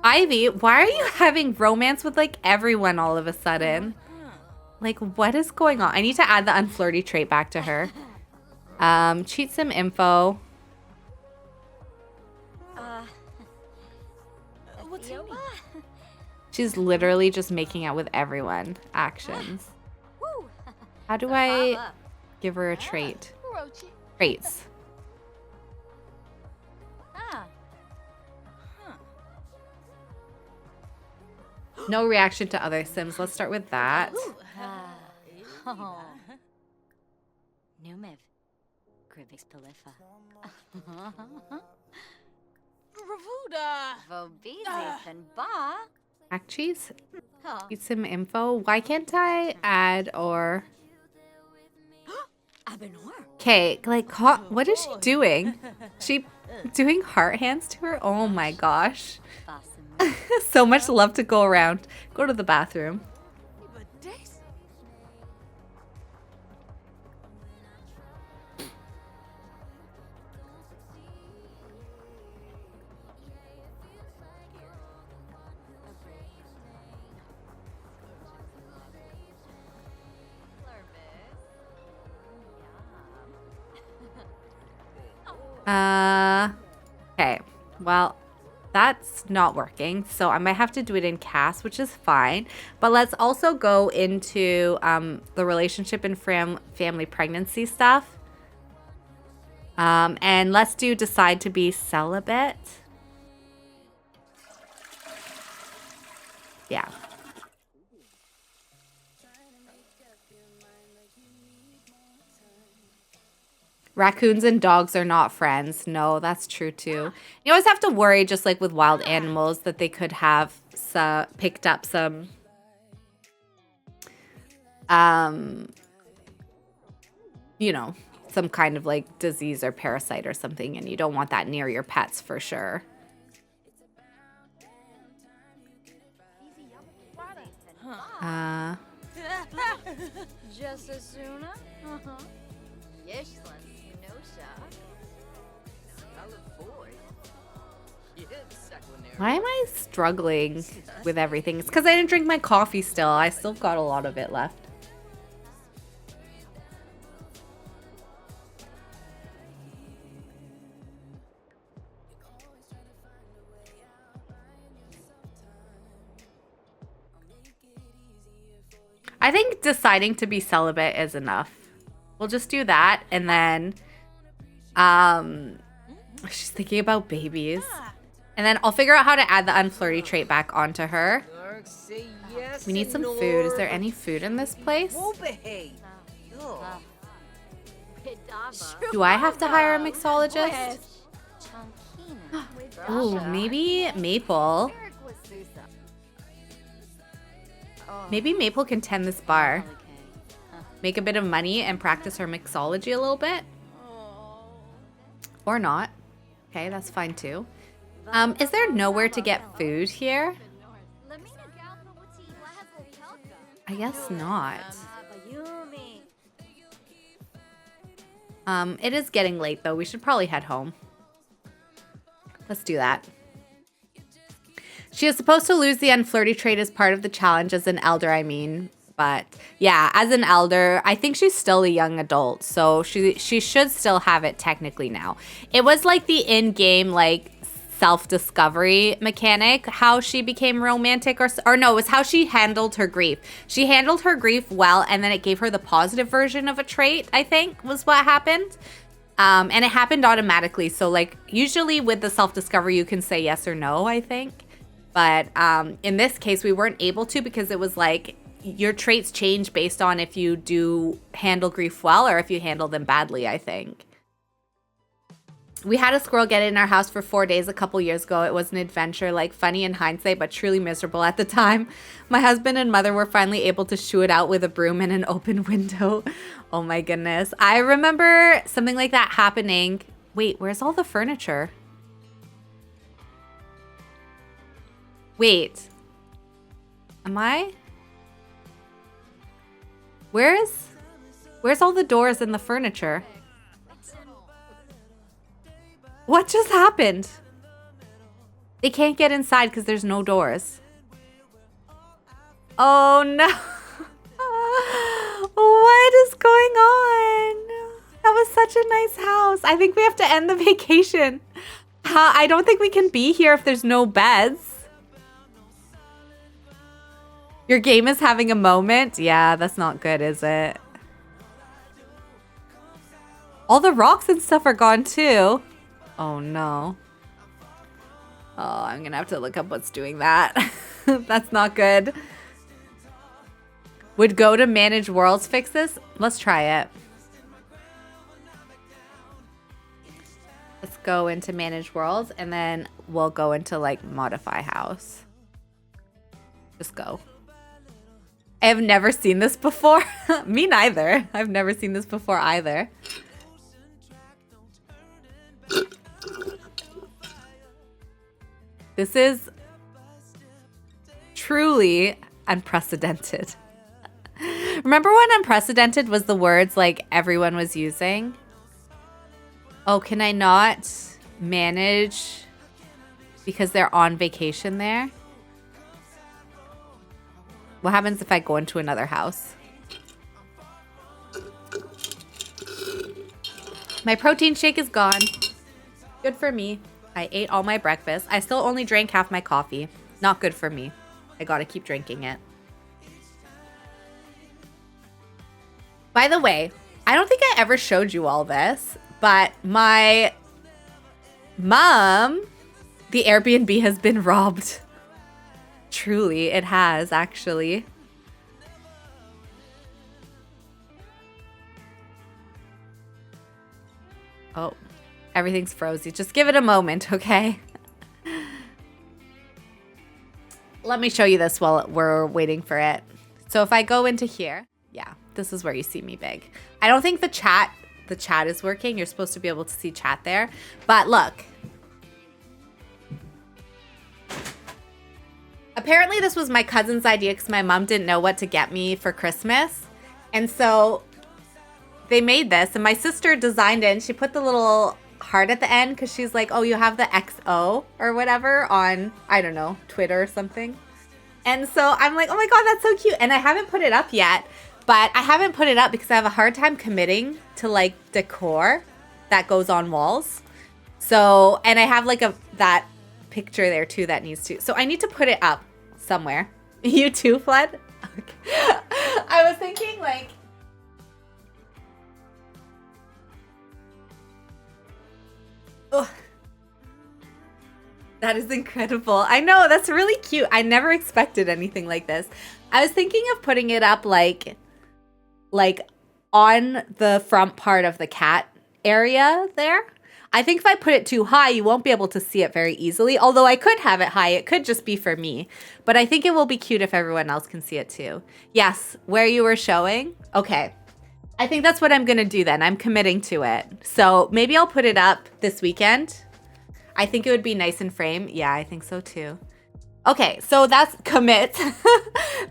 S1: Ivy, why are you having romance with like everyone all of a sudden? Like, what is going on? I need to add the unflirty trait back to her. Cheat sim info. She's literally just making out with everyone. Actions. How do I give her a trait? Traits. No reaction to other sims. Let's start with that. Hack cheese? Eat some info. Why can't I add or... Okay, like, what is she doing? She doing heart hands to her? Oh my gosh. So much love to go around. Go to the bathroom. Okay. Well, that's not working. So I might have to do it in cast, which is fine. But let's also go into the relationship and family pregnancy stuff. And let's do decide to be celibate. Yeah. Raccoons and dogs are not friends. No, that's true too. You always have to worry, just like with wild animals, that they could have picked up some you know, some kind of like disease or parasite or something, and you don't want that near your pets for sure. Why am I struggling with everything? It's because I didn't drink my coffee still. I still got a lot of it left. I think deciding to be celibate is enough. We'll just do that, and then she's thinking about babies. And then I'll figure out how to add the unflirty trait back onto her. We need some food. Is there any food in this place? Do I have to hire a mixologist? Ooh, maybe Maple. Maybe Maple can tend this bar. Make a bit of money and practice her mixology a little bit. Or not. Okay, that's fine too. Is there nowhere to get food here? I guess not. It is getting late though. We should probably head home. Let's do that. She is supposed to lose the unflirty trait as part of the challenge as an elder, I mean. But yeah, as an elder, I think she's still a young adult. So she should still have it technically now. It was like the in-game like self-discovery mechanic, how she became romantic or no, it was how she handled her grief. She handled her grief well, and then it gave her the positive version of a trait, I think, was what happened. And it happened automatically. So like usually with the self-discovery, you can say yes or no, I think. But in this case, we weren't able to because it was like your traits change based on if you do handle grief well or if you handle them badly, I think. We had a squirrel get in our house for 4 days a couple years ago. It was an adventure, like funny in hindsight, but truly miserable at the time. My husband and mother were finally able to shoo it out with a broom and an open window. Oh my goodness. I remember something like that happening. Wait, where's all the furniture? Wait. Am I? Where's all the doors and the furniture? What just happened? They can't get inside because there's no doors. Oh no. What is going on? That was such a nice house. I think we have to end the vacation. I don't think we can be here if there's no beds. Your game is having a moment? Yeah, that's not good, is it? All the rocks and stuff are gone too. Oh no. Oh, I'm gonna have to look up what's doing that. That's not good. Would go to manage worlds fix this? Let's try it. Let's go into manage worlds and then we'll go into like modify house. Just go. I have never seen this before. Me neither. I've never seen this before either. This is truly unprecedented. Remember when unprecedented was the words like everyone was using? Oh, can I not manage because they're on vacation there? What happens if I go into another house? My protein shake is gone. Good for me. I ate all my breakfast. I still only drank half my coffee. Not good for me. I gotta keep drinking it. By the way, I don't think I ever showed you all this, but my mom, the Airbnb has been robbed. Truly, it has, actually. Oh, everything's frozen. Just give it a moment, okay? Let me show you this while we're waiting for it. So if I go into here, yeah, this is where you see me big. I don't think the chat is working. You're supposed to be able to see chat there. But look. Apparently this was my cousin's idea because my mom didn't know what to get me for Christmas. And so they made this and my sister designed it and she put the little heart at the end because she's like, oh, you have the XO or whatever on, I don't know, Twitter or something. And so I'm like, oh my God, that's so cute. And I haven't put it up yet, but I haven't put it up because I have a hard time committing to like decor that goes on walls. So, and I have like that picture there too that needs to, so I need to put it up somewhere. You too, Flood? Okay. I was thinking like, oh, that is incredible. I know, that's really cute. I never expected anything like this. I was thinking of putting it up like on the front part of the cat area there. I think if I put it too high, you won't be able to see it very easily. Although I could have it high. It could just be for me. But I think it will be cute if everyone else can see it too. Yes, where you were showing. Okay. I think that's what I'm going to do then. I'm committing to it. So maybe I'll put it up this weekend. I think it would be nice in frame. Yeah, I think so too. Okay, so that's commit.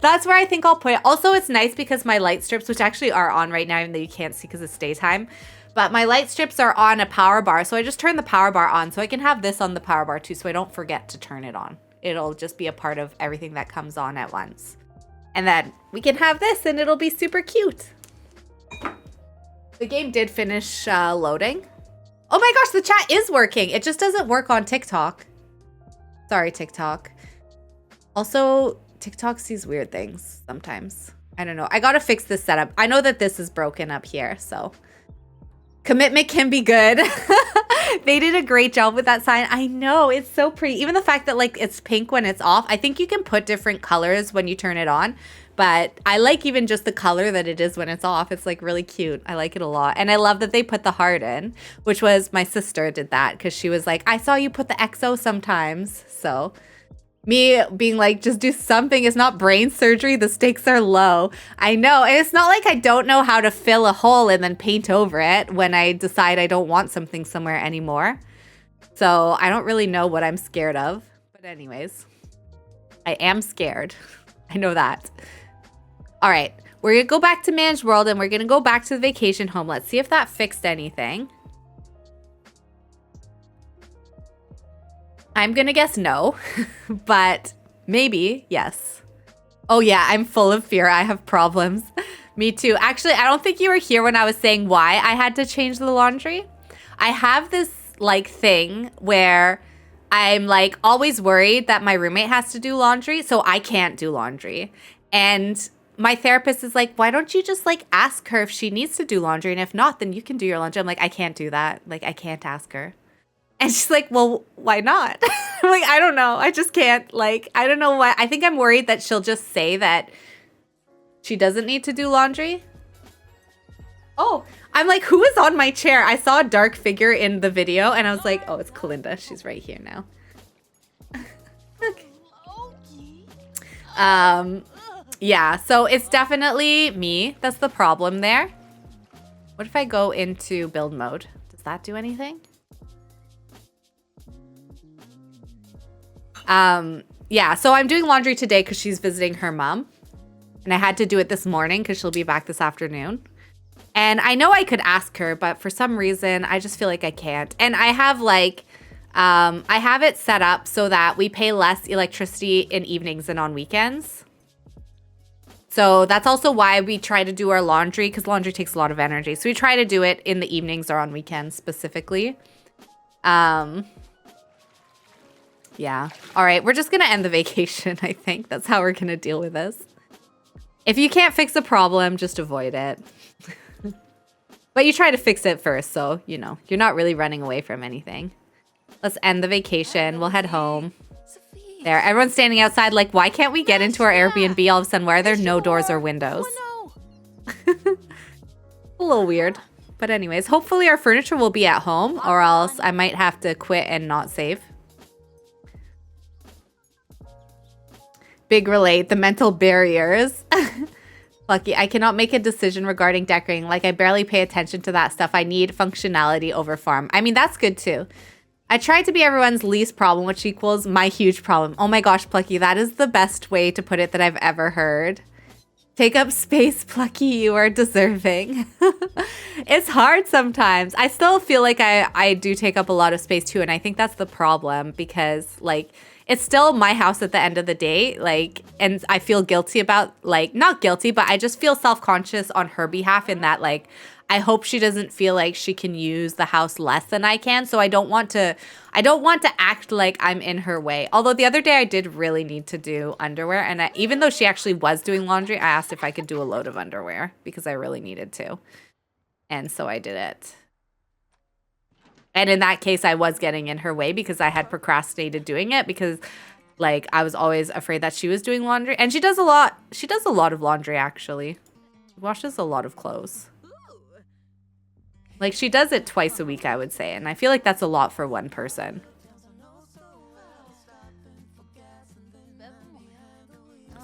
S1: That's where I think I'll put it. Also, it's nice because my light strips, which actually are on right now, even though you can't see because it's daytime. But my light strips are on a power bar. So I just turn the power bar on so I can have this on the power bar too. So I don't forget to turn it on. It'll just be a part of everything that comes on at once. And then we can have this and it'll be super cute. The game did finish loading. Oh my gosh, the chat is working. It just doesn't work on TikTok. Sorry, TikTok. Also, TikTok sees weird things sometimes. I don't know. I gotta fix this setup. I know that this is broken up here, so. Commitment can be good. They did a great job with that sign. I know, it's so pretty. Even the fact that like it's pink when it's off. I think you can put different colors when you turn it on. But I like even just the color that it is when it's off. It's like really cute. I like it a lot. And I love that they put the heart in, which was my sister did that because she was like, I saw you put the XO sometimes. So me being like, just do something. It's not brain surgery. The stakes are low. I know. And it's not like I don't know how to fill a hole and then paint over it when I decide I don't want something somewhere anymore. So I don't really know what I'm scared of. But anyways, I am scared. I know that. All right. We're going to go back to Man's World and we're going to go back to the vacation home. Let's see if that fixed anything. I'm going to guess no, but maybe yes. Oh yeah, I'm full of fear. I have problems. Me too. Actually, I don't think you were here when I was saying why I had to change the laundry. I have this like thing where I'm like always worried that my roommate has to do laundry, so I can't do laundry. And my therapist is like, why don't you just like ask her if she needs to do laundry? And if not, then you can do your laundry. I'm like, I can't do that. Like, I can't ask her. And she's like, well, why not? I'm like, I don't know. I just can't. Like, I don't know why. I think I'm worried that she'll just say that she doesn't need to do laundry. Oh, I'm like, who is on my chair? I saw a dark figure in the video and I was like, oh, it's Kalinda. She's right here now. Okay. Yeah, so it's definitely me. That's the problem there. What if I go into build mode? Does that do anything? Yeah, so I'm doing laundry today because she's visiting her mom. And I had to do it this morning because she'll be back this afternoon. And I know I could ask her, but for some reason, I just feel like I can't. And I have like, I have it set up so that we pay less electricity in evenings and on weekends. So that's also why we try to do our laundry, because laundry takes a lot of energy. So we try to do it in the evenings or on weekends specifically. Yeah. All right, we're just gonna end the vacation, I think. That's how we're gonna deal with this. If you can't fix a problem, just avoid it. But you try to fix it first, so, you know, you're not really running away from anything. Let's end the vacation. We'll head home. There, everyone's standing outside like, why can't we get into our Airbnb all of a sudden? Why are there no doors or windows? A little weird. But anyways, hopefully our furniture will be at home, or else I might have to quit and not save. Big relate, the mental barriers. Lucky, I cannot make a decision regarding decorating. Like, I barely pay attention to that stuff. I need functionality over farm. I mean, that's good too. I tried to be everyone's least problem, which equals my huge problem. Oh my gosh, Plucky, that is the best way to put it that I've ever heard. Take up space, Plucky, you are deserving. It's hard sometimes. I still feel like I do take up a lot of space too, and I think that's the problem because, like, it's still my house at the end of the day, like, and I feel guilty about, like, not guilty, but I just feel self-conscious on her behalf in that, like, I hope she doesn't feel like she can use the house less than I can. So I don't want to act like I'm in her way. Although the other day I did really need to do underwear. And even though she actually was doing laundry, I asked if I could do a load of underwear because I really needed to. And so I did it. And in that case, I was getting in her way because I had procrastinated doing it because, like, I was always afraid that she was doing laundry. And she does a lot. She does a lot of laundry, actually. She washes a lot of clothes. Like, she does it twice a week, I would say. And I feel like that's a lot for one person.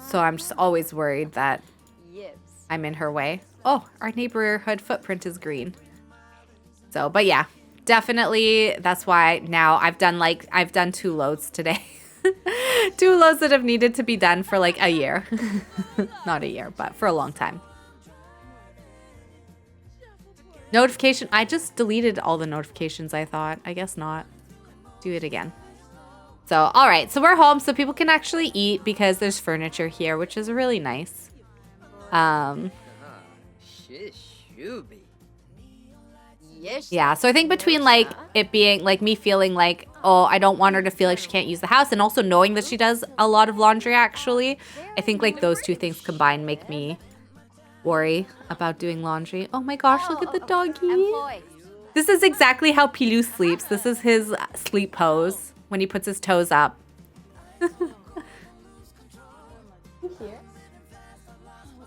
S1: So I'm just always worried that I'm in her way. Oh, our neighborhood footprint is green. So, but yeah, definitely that's why now I've done 2 loads today. 2 loads that have needed to be done for like a year. Not a year, but for a long time. Notification. I just deleted all the notifications, I thought. I guess not. Do it again. So, all right. So we're home so people can actually eat because there's furniture here, which is really nice. Yeah, so I think between, like, it being, like, me feeling like, oh, I don't want her to feel like she can't use the house, and also knowing that she does a lot of laundry, actually, I think, like, those 2 things combined make me worry about doing laundry. Oh my gosh, look at the doggy. This is exactly how Pilou sleeps. This is his sleep pose when he puts his toes up.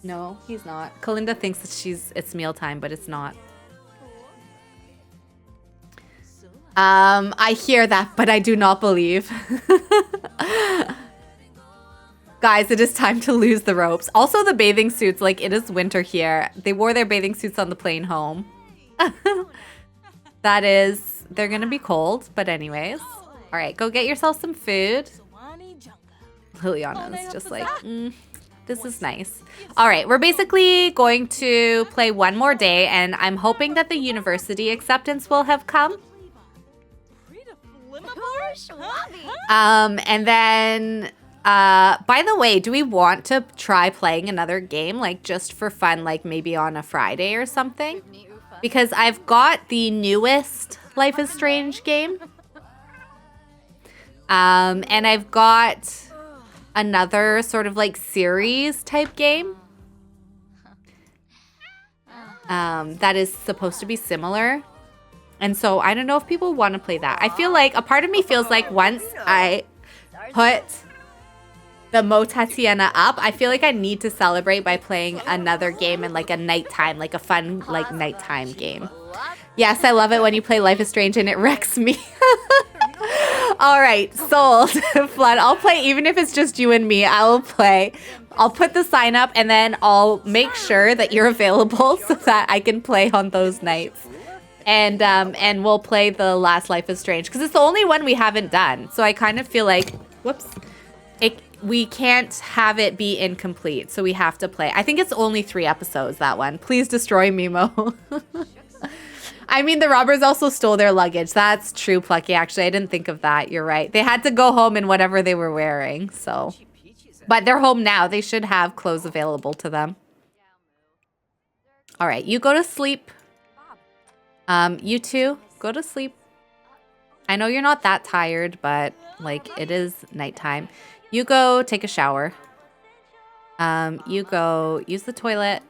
S1: No, he's not. Kalinda thinks that it's mealtime, but it's not. I hear that, but I do not believe. Guys, it is time to lose the ropes. Also, the bathing suits, like, it is winter here. They wore their bathing suits on the plane home. They're gonna be cold, but anyways. All right, go get yourself some food. Liliana's just like, this is nice. All right, we're basically going to play one more day, and I'm hoping that the university acceptance will have come. And then... by the way, do we want to try playing another game, like, just for fun, like, maybe on a Friday or something? Because I've got the newest Life is Strange game. And I've got another sort of, like, series type game. That is supposed to be similar. And so I don't know if people want to play that. I feel like, a part of me feels like once I put the MoTatiana up, I feel like I need to celebrate by playing another game in, like, a nighttime, like a fun, like, nighttime game. Yes, I love it when you play Life is Strange and it wrecks me. All right, sold. Flood, I'll play even if it's just you and me. I will play. I'll put the sign up and then I'll make sure that you're available so that I can play on those nights. And we'll play the last Life is Strange because it's the only one we haven't done. So I kind of feel like, whoops, we can't have it be incomplete. So we have to play. I think it's only 3 episodes, that one. Please destroy Mimo. I mean, the robbers also stole their luggage. That's true, Plucky. Actually, I didn't think of that. You're right. They had to go home in whatever they were wearing. So, but they're home now. They should have clothes available to them. All right, you go to sleep. You two, go to sleep. I know you're not that tired, but like it is nighttime. You go take a shower. You go use the toilet.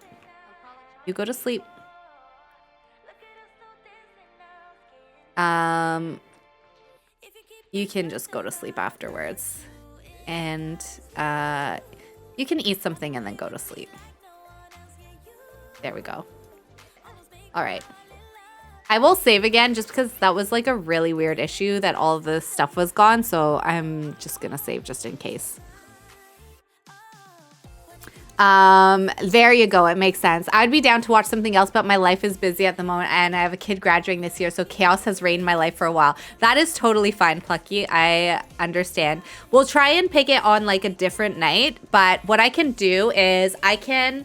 S1: You go to sleep. You can just go to sleep afterwards. And you can eat something and then go to sleep. There we go. All right. I will save again just because that was like a really weird issue that all of the stuff was gone. So I'm just going to save just in case. There you go. It makes sense. I'd be down to watch something else, but my life is busy at the moment and I have a kid graduating this year. So chaos has reigned my life for a while. That is totally fine, Plucky. I understand. We'll try and pick it on like a different night. But what I can do is I can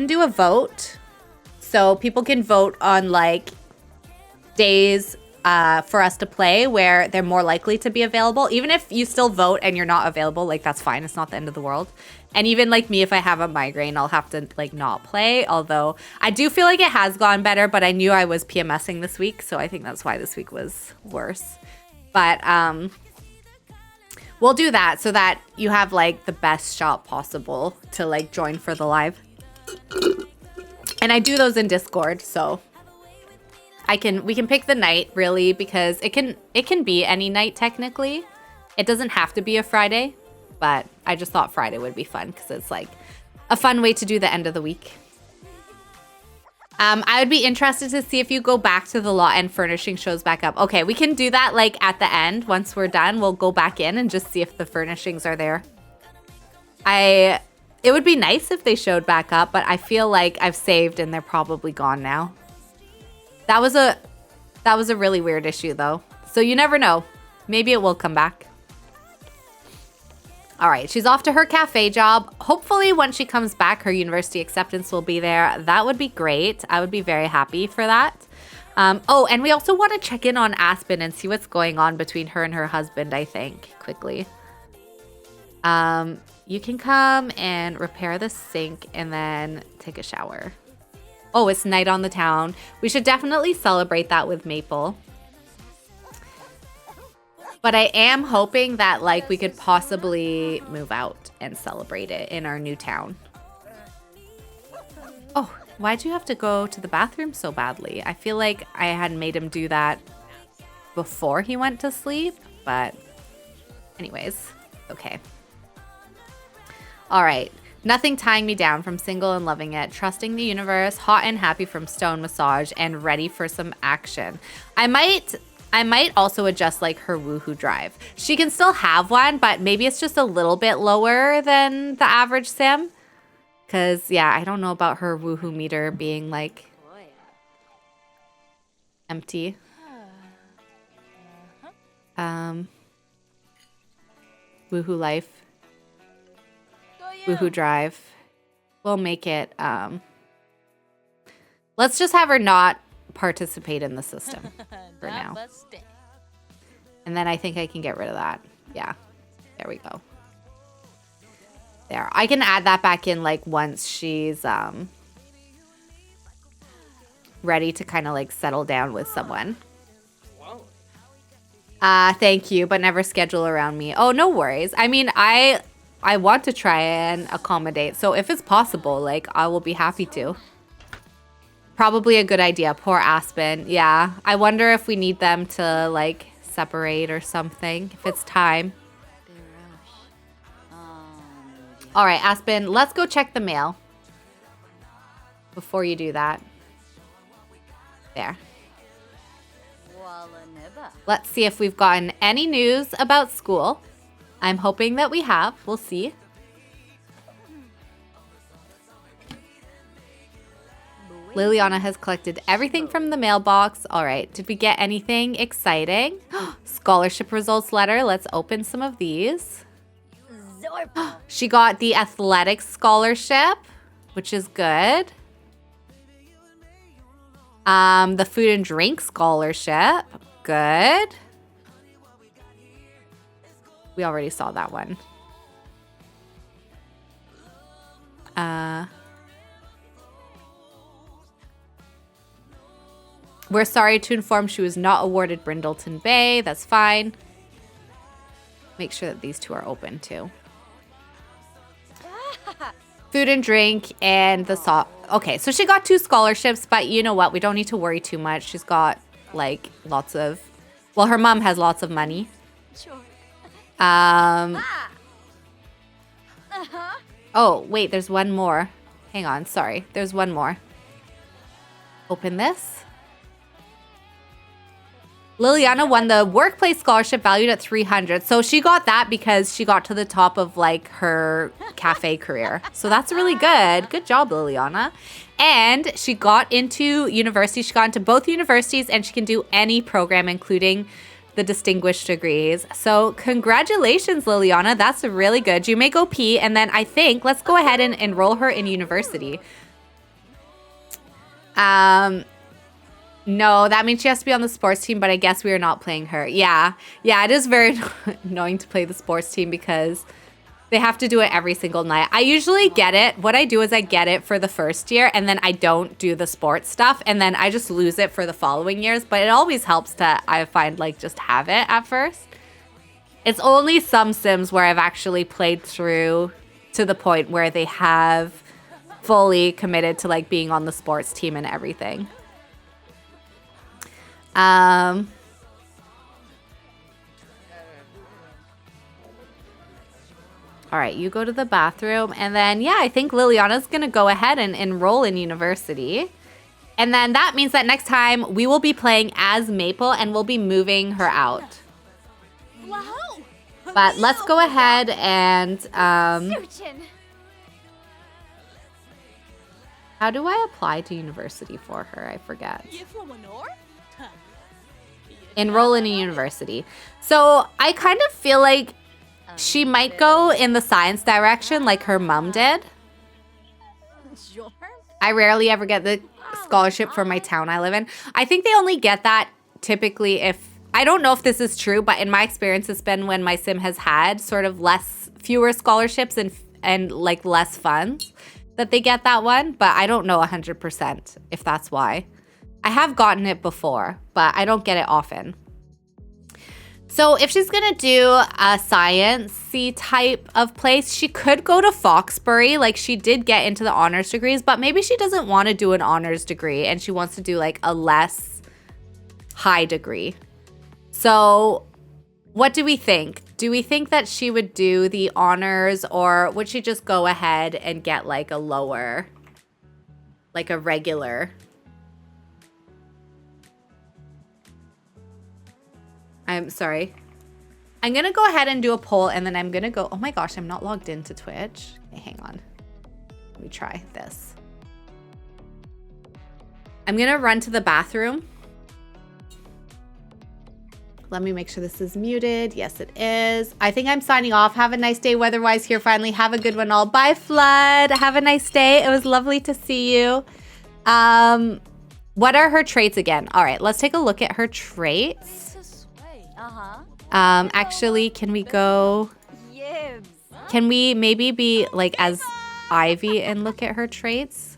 S1: do a vote. So people can vote on like days for us to play where they're more likely to be available. Even if you still vote and you're not available, like that's fine. It's not the end of the world. And even like me, if I have a migraine, I'll have to like not play. Although I do feel like it has gone better, but I knew I was PMSing this week. So I think that's why this week was worse. But we'll do that so that you have like the best shot possible to like join for the live. And I do those in Discord, so we can pick the night really because it can be any night technically. It doesn't have to be a Friday, but I just thought Friday would be fun because it's like a fun way to do the end of the week. I would be interested to see if you go back to the lot and furnishing shows back up. Okay, we can do that like at the end. Once we're done, we'll go back in and just see if the furnishings are there. It would be nice if they showed back up, but I feel like I've saved and they're probably gone now. That was a really weird issue though. So you never know. Maybe it will come back. All right, she's off to her cafe job. Hopefully once she comes back, her university acceptance will be there. That would be great. I would be very happy for that. Oh, and we also want to check in on Aspen and see what's going on between her and her husband, I think, quickly. You can come and repair the sink and then take a shower. Oh, it's night on the town. We should definitely celebrate that with Maple. But I am hoping that like we could possibly move out and celebrate it in our new town. Oh, why'd you have to go to the bathroom so badly? I feel like I had made him do that before he went to sleep, but anyways, okay. All right. Nothing tying me down from single and loving it. Trusting the universe, hot and happy from stone massage, and ready for some action. I might also adjust like her woohoo drive. She can still have one, but maybe it's just a little bit lower than the average sim. Cause yeah, I don't know about her woohoo meter being like empty. Woohoo life. Woohoo drive. We'll make it, let's just have her not participate in the system for now. And then I think I can get rid of that. Yeah, there we go. There, I can add that back in like once she's, ready to kind of like settle down with someone. Thank you, but never schedule around me. Oh, no worries. I mean, I want to try and accommodate. So if it's possible, like, I will be happy to. Probably a good idea. Poor Aspen. Yeah. I wonder if we need them to, like, separate or something. If it's time. All right, Aspen, let's go check the mail. Before you do that. There. Let's see if we've gotten any news about school. I'm hoping that we have. We'll see. Liliana has collected everything from the mailbox. All right. Did we get anything exciting? Scholarship results letter. Let's open some of these. She got the athletics scholarship, which is good. The food and drink scholarship. Good. We already saw that one. We're sorry to inform she was not awarded Brindleton Bay. That's fine. Make sure that these two are open too. Food and drink and the okay, so she got 2 scholarships, but you know what? We don't need to worry too much. She's got like lots of, well, her mom has lots of money. Oh, wait, there's one more. Hang on, sorry. There's one more. Open this. Liliana won the workplace scholarship valued at 300. So she got that because she got to the top of like her cafe career. So that's really good. Good job, Liliana. And she got into university. She got into both universities and she can do any program, including the distinguished degrees. So congratulations, Liliana. That's really good. You may go pee. And then I think let's go ahead and enroll her in university. No, that means she has to be on the sports team, but I guess we are not playing her. Yeah, it is very annoying to play the sports team because they have to do it every single night. I usually get it. What I do is I get it for the first year, and then I don't do the sports stuff, and then I just lose it for the following years. But it always helps to, I find, like, just have it at first. It's only some Sims where I've actually played through to the point where they have fully committed to, like, being on the sports team and everything. All right, you go to the bathroom, and then, yeah, I think Liliana's going to go ahead and enroll in university. And then that means that next time we will be playing as Maple, and we'll be moving her out. But let's go ahead and, how do I apply to university for her? I forget. Enroll in a university. So I kind of feel like she might go in the science direction like her mom did. I rarely ever get the scholarship for my town I live in. I think they only get that typically if, I don't know if this is true, but in my experience, it's been when my sim has had sort of fewer scholarships and like less funds that they get that one. But I don't know 100% if that's why. I have gotten it before, but I don't get it often. So if she's going to do a science-y type of place, she could go to Foxbury. Like, she did get into the honors degrees, but maybe she doesn't want to do an honors degree and she wants to do like a less high degree. So what do we think? Do we think that she would do the honors, or would she just go ahead and get like a lower, like a regular? I'm sorry. I'm going to go ahead and do a poll, and then I'm going to go, oh my gosh, I'm not logged into Twitch. Okay, hang on. Let me try this. I'm going to run to the bathroom. Let me make sure this is muted. Yes, it is. I think I'm signing off. Have a nice day weather-wise here finally. Have a good one all. Bye, Flood. Have a nice day. It was lovely to see you. What are her traits again? All right, let's take a look at her traits. Actually, can we go? Can we maybe be like as Ivy and look at her traits?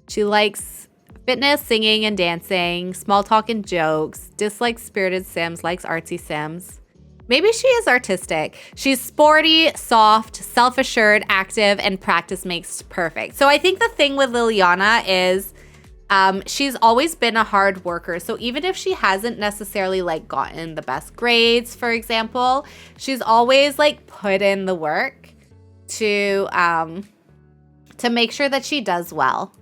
S1: She likes fitness, singing, and dancing, small talk and jokes, dislikes spirited Sims, likes artsy Sims. Maybe she is artistic. She's sporty, soft, self-assured, active, and practice makes perfect. So I think the thing with Liliana is she's always been a hard worker. So even if she hasn't necessarily like gotten the best grades, for example, she's always like put in the work to make sure that she does well.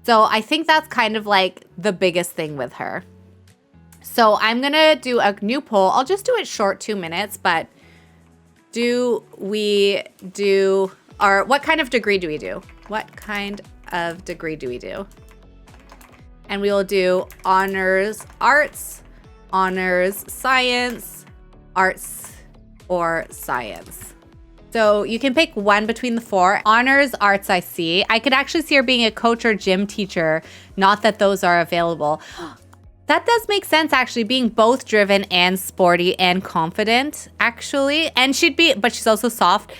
S1: So I think that's kind of like the biggest thing with her. So I'm going to do a new poll. I'll just do it short, 2 minutes, but what kind of degree do we do? What kind of degree do we do? And we will do honors arts, honors science, arts, or science. So you can pick one between the 4. Honors arts, I see. I could actually see her being a coach or gym teacher, not that those are available. That does make sense, actually, being both driven and sporty and confident, actually. And but she's also soft.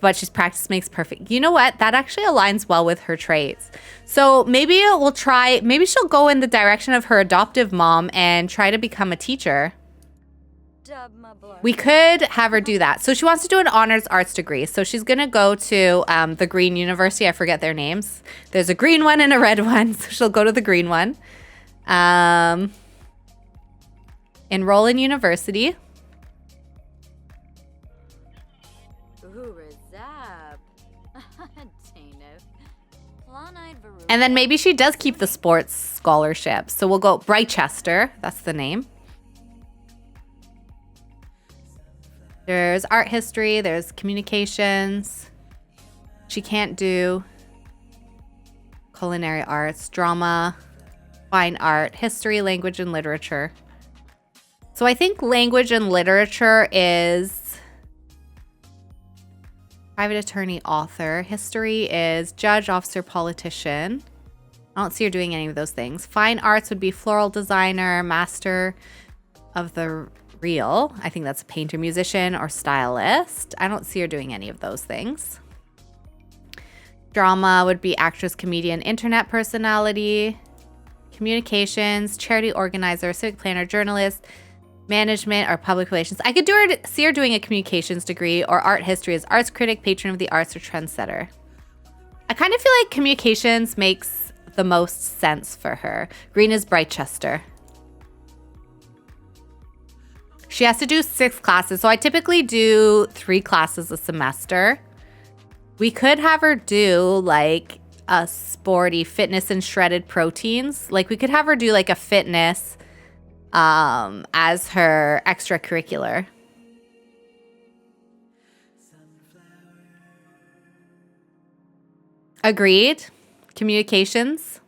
S1: but she's practice makes perfect. You know what? That actually aligns well with her traits. So maybe we'll try, maybe she'll go in the direction of her adoptive mom and try to become a teacher. We could have her do that. So she wants to do an honors arts degree. So she's going to go to the Green University. I forget their names. There's a green one and a red one. So she'll go to the green one. Enroll in university. And then maybe she does keep the sports scholarship. So we'll go Brightchester. That's the name. There's art history. There's communications. She can't do culinary arts, drama, fine art, history, language, and literature. So I think language and literature is private attorney, author. History is judge, officer, politician. I don't see her doing any of those things. Fine arts would be floral designer, master of the real. I think that's a painter, musician, or stylist. I don't see her doing any of those things. Drama would be actress, comedian, internet personality. Communications, charity organizer, civic planner, journalist, management, or public relations. I could see her doing a communications degree, or art history as arts critic, patron of the arts, or trendsetter. I kind of feel like communications makes the most sense for her. Green is Brightchester. She has to do 6 classes. So I typically do 3 classes a semester. We could have her do like a sporty fitness and shredded proteins. Like we could have her do like a fitness as her extracurricular. Agreed. Communications.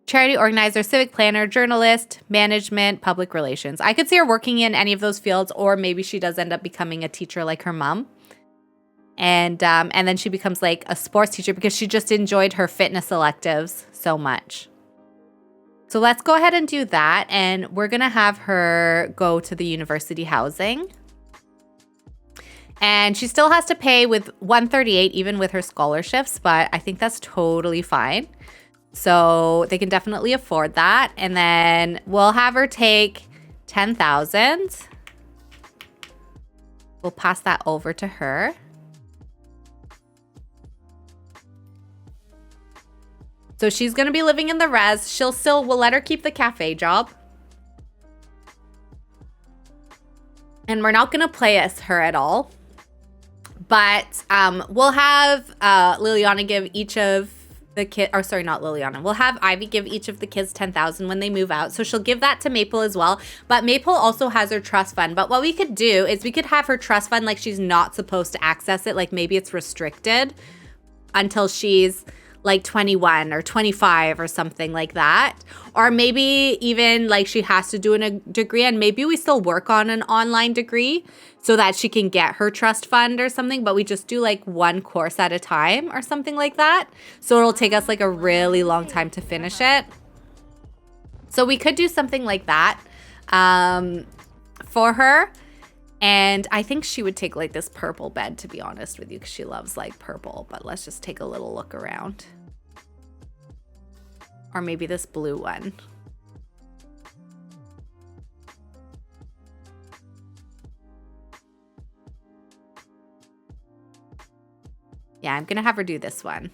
S1: Charity organizer, civic planner, journalist, management, public relations. I could see her working in any of those fields, or maybe she does end up becoming a teacher like her mom. And then she becomes like a sports teacher because she just enjoyed her fitness electives so much. So let's go ahead and do that. And we're going to have her go to the university housing. And she still has to pay with $138 even with her scholarships, but I think that's totally fine. So they can definitely afford that. And then we'll have her take $10,000. We'll pass that over to her. So she's going to be living in the res. We'll let her keep the cafe job. And we're not going to play as her at all. But we'll have Liliana give each of the kid, or sorry, not Liliana. We'll have Ivy give each of the kids $10,000 when they move out. So she'll give that to Maple as well. But Maple also has her trust fund. But what we could do is we could have her trust fund like she's not supposed to access it. Like maybe it's restricted until she's like 21 or 25 or something like that. Or maybe even like she has to do a degree, and maybe we still work on an online degree so that she can get her trust fund or something, but we just do like one course at a time or something like that. So it'll take us like a really long time to finish it. So we could do something like that for her. And I think she would take like this purple bed, to be honest with you, because she loves like purple. But let's just take a little look around. Or maybe this blue one. Yeah, I'm going to have her do this one.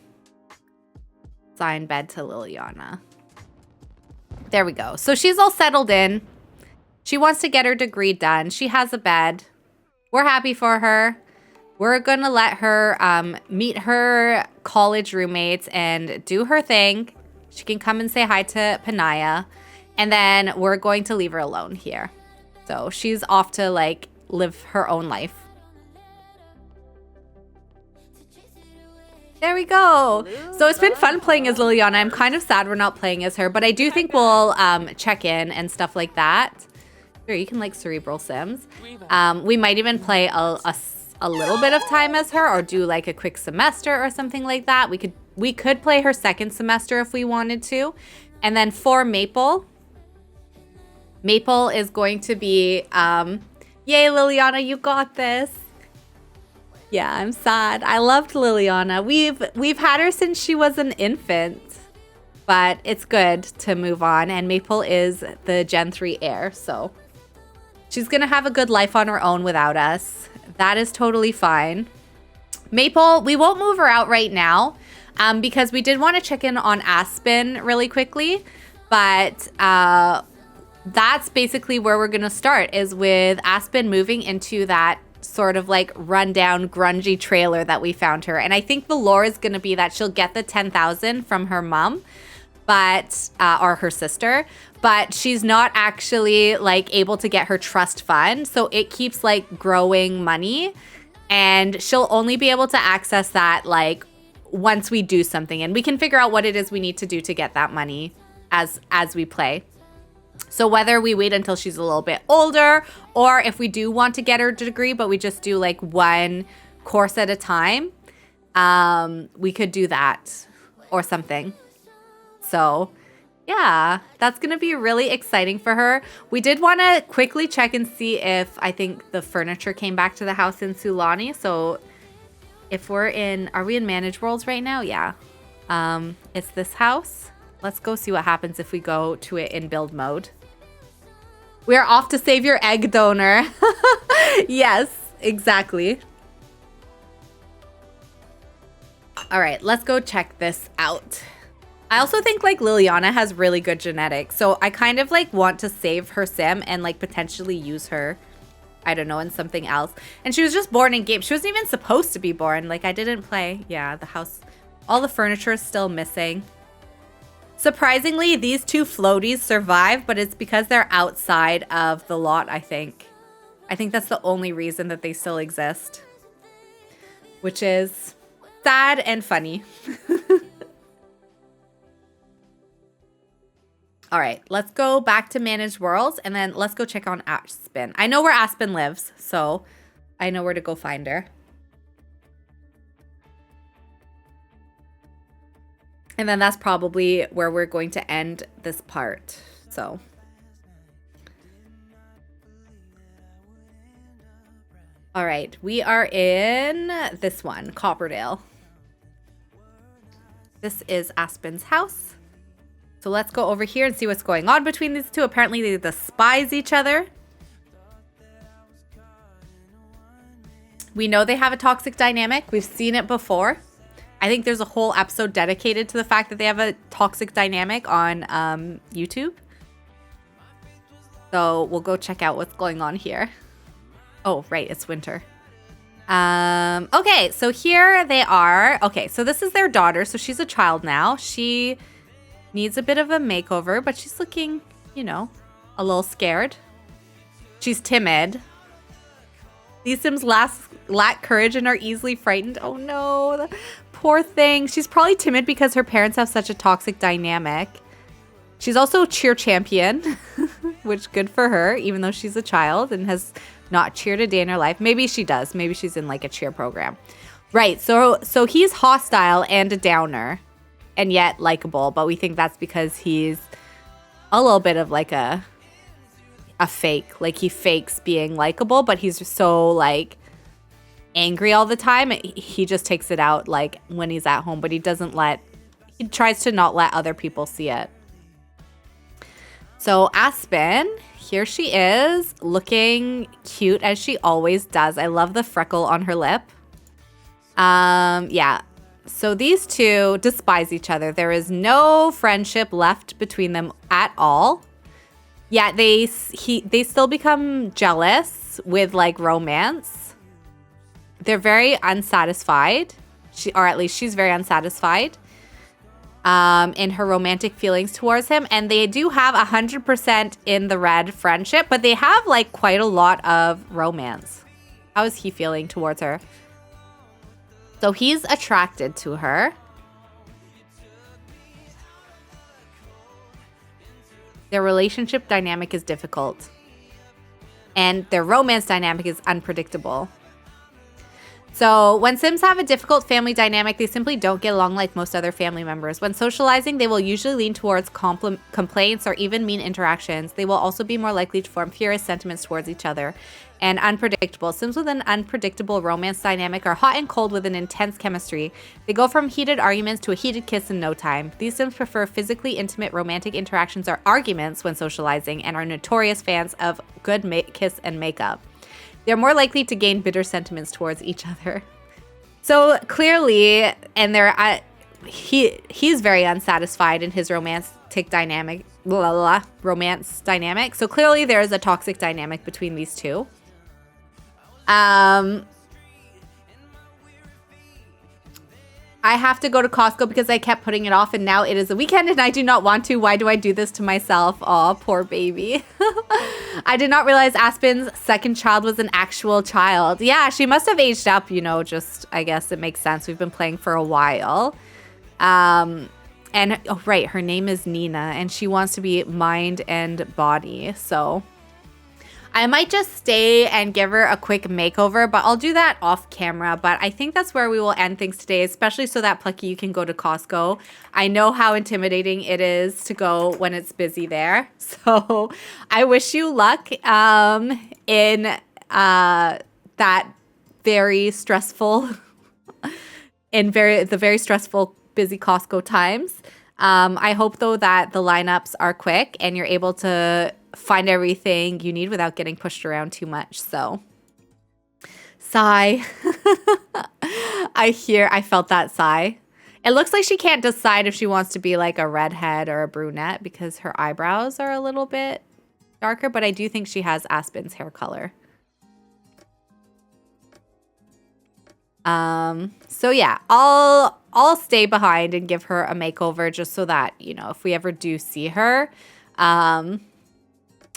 S1: Assign bed to Liliana. There we go. So she's all settled in. She wants to get her degree done. She has a bed. We're happy for her. We're going to let her meet her college roommates and do her thing. She can come and say hi to Panaya. And then we're going to leave her alone here. So she's off to like live her own life. There we go. So it's been fun playing as Liliana. I'm kind of sad we're not playing as her, but I do think we'll check in and stuff like that. Sure, you can like cerebral sims. We might even play a little bit of time as her, or do like a quick semester or something like that. We could play her second semester if we wanted to. And then for Maple is going to be, yay Liliana, you got this. Yeah, I'm sad. I loved Liliana. We've had her since she was an infant, but it's good to move on. And Maple is the Gen 3 heir, so she's gonna have a good life on her own without us. That is totally fine. Maple, we won't move her out right now, because we did want to check in on Aspen really quickly, but that's basically where we're gonna start, is with Aspen moving into that sort of like rundown grungy trailer that we found her. And I think the lore is going to be that she'll get the 10,000 from her mom, but or her sister, but she's not actually like able to get her trust fund, so it keeps like growing money, and she'll only be able to access that like once we do something, and we can figure out what it is we need to do to get that money as we play. So whether we wait until she's a little bit older, or if we do want to get her degree, but we just do like one course at a time, we could do that or something. So yeah, that's going to be really exciting for her. We did want to quickly check and see if I think the furniture came back to the house in Sulani. So if are we in Manage Worlds right now? Yeah. It's this house. Let's go see what happens if we go to it in build mode. We are off to save your egg donor. Yes, exactly. All right, let's go check this out. I also think like Liliana has really good genetics, so I kind of like want to save her sim and like potentially use her, I don't know, in something else. And she was just born in game. She wasn't even supposed to be born. Like I didn't play. Yeah, the house, all the furniture is still missing. Surprisingly, these two floaties survive, but it's because they're outside of the lot, I think. I think that's the only reason that they still exist, which is sad and funny. All right, let's go back to Managed Worlds, and then let's go check on Aspen. I know where Aspen lives, so I know where to go find her. And then that's probably where we're going to end this part. So. All right, we are in this one, Copperdale. This is Aspen's house. So let's go over here and see what's going on between these two. Apparently they despise each other. We know they have a toxic dynamic. We've seen it before. I think there's a whole episode dedicated to the fact that they have a toxic dynamic on YouTube. So we'll go check out what's going on here. Oh, right, it's winter. Okay, so here they are. Okay, so this is their daughter. So she's a child now. She needs a bit of a makeover, but she's looking, you know, a little scared. She's timid. These Sims lack courage and are easily frightened. Oh no, poor thing. She's probably timid because her parents have such a toxic dynamic. She's also a cheer champion, which good for her, even though she's a child and has not cheered a day in her life. Maybe she does. Maybe she's in like a cheer program. Right, so he's hostile and a downer and yet likable, but we think that's because he's a little bit of like a fake. Like he fakes being likable, but he's so like angry all the time. He just takes it out like when he's at home, but he tries to not let other people see it. So Aspen, here she is, looking cute as she always does. I love the freckle on her lip. Yeah. So these two despise each other. There is no friendship left between them at all. Yeah, they still become jealous with like romance. They're very unsatisfied. Or at least she's very unsatisfied in her romantic feelings towards him. And they do have 100% in the red friendship, but they have like quite a lot of romance. How is he feeling towards her? So he's attracted to her. Their relationship dynamic is difficult. And their romance dynamic is unpredictable. So when Sims have a difficult family dynamic, they simply don't get along like most other family members. When socializing, they will usually lean towards complaints or even mean interactions. They will also be more likely to form furious sentiments towards each other. And unpredictable. Sims with an unpredictable romance dynamic are hot and cold with an intense chemistry. They go from heated arguments to a heated kiss in no time. These Sims prefer physically intimate romantic interactions or arguments when socializing and are notorious fans of good kiss and makeup. They're more likely to gain bitter sentiments towards each other. So clearly, and he's very unsatisfied in his romantic dynamic, romance dynamic. So clearly there is a toxic dynamic between these two. I have to go to Costco because I kept putting it off and now it is a weekend and I do not want to. Why do I do this to myself? Aw, poor baby. I did not realize Aspen's second child was an actual child. Yeah, she must have aged up, you know, just, I guess it makes sense. We've been playing for a while. And, oh, right, her name is Nina and she wants to be mind and body, so... I might just stay and give her a quick makeover, but I'll do that off camera. But I think that's where we will end things today, especially so that Plucky, you can go to Costco. I know how intimidating it is to go when it's busy there. So I wish you luck in that very stressful, the very stressful, busy Costco times. I hope, though, that the lineups are quick and you're able to find everything you need without getting pushed around too much. So, sigh. I felt that sigh. It looks like she can't decide if she wants to be like a redhead or a brunette because her eyebrows are a little bit darker, but I do think she has Aspen's hair color. So yeah, I'll stay behind and give her a makeover just so that, you know, if we ever do see her,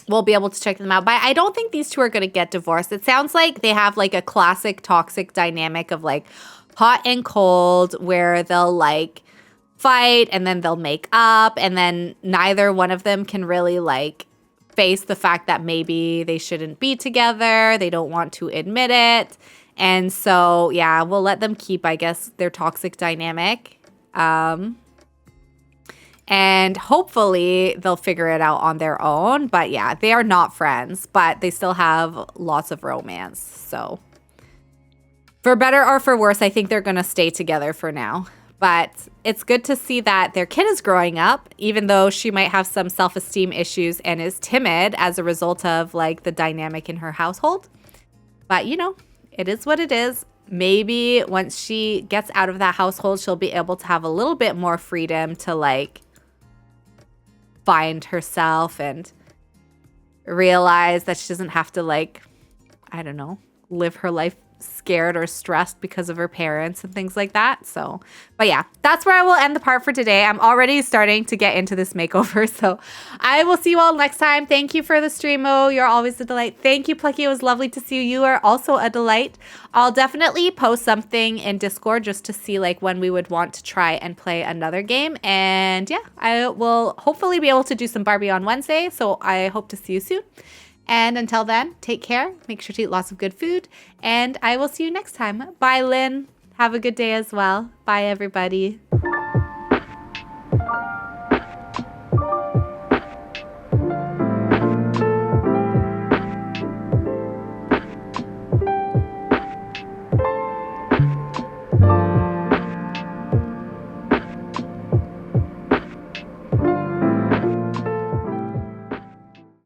S1: we'll be able to check them out. But I don't think these two are going to get divorced. It sounds like they have like a classic toxic dynamic of like hot and cold where they'll like fight and then they'll make up and then neither one of them can really like face the fact that maybe they shouldn't be together. They don't want to admit it. And so, yeah, we'll let them keep, I guess, their toxic dynamic. And hopefully they'll figure it out on their own. But yeah, they are not friends, but they still have lots of romance. So for better or for worse, I think they're going to stay together for now. But it's good to see that their kid is growing up, even though she might have some self-esteem issues and is timid as a result of like the dynamic in her household. But, you know, it is what it is. Maybe once she gets out of that household, she'll be able to have a little bit more freedom to like find herself and realize that she doesn't have to like, I don't know, live her life scared or stressed because of her parents and things like that. So, but yeah, that's where I will end the part for today. I'm already starting to get into this makeover. So I will see you all next time. Thank you for the stream. Oh, you're always a delight. Thank you, Plucky. It was lovely to see you. You are also a delight. I'll definitely post something in Discord just to see like when we would want to try and play another game. And yeah, I will hopefully be able to do some Barbie on Wednesday. So I hope to see you soon. And until then, take care. Make sure to eat lots of good food. And I will see you next time. Bye, Lynn. Have a good day as well. Bye, everybody.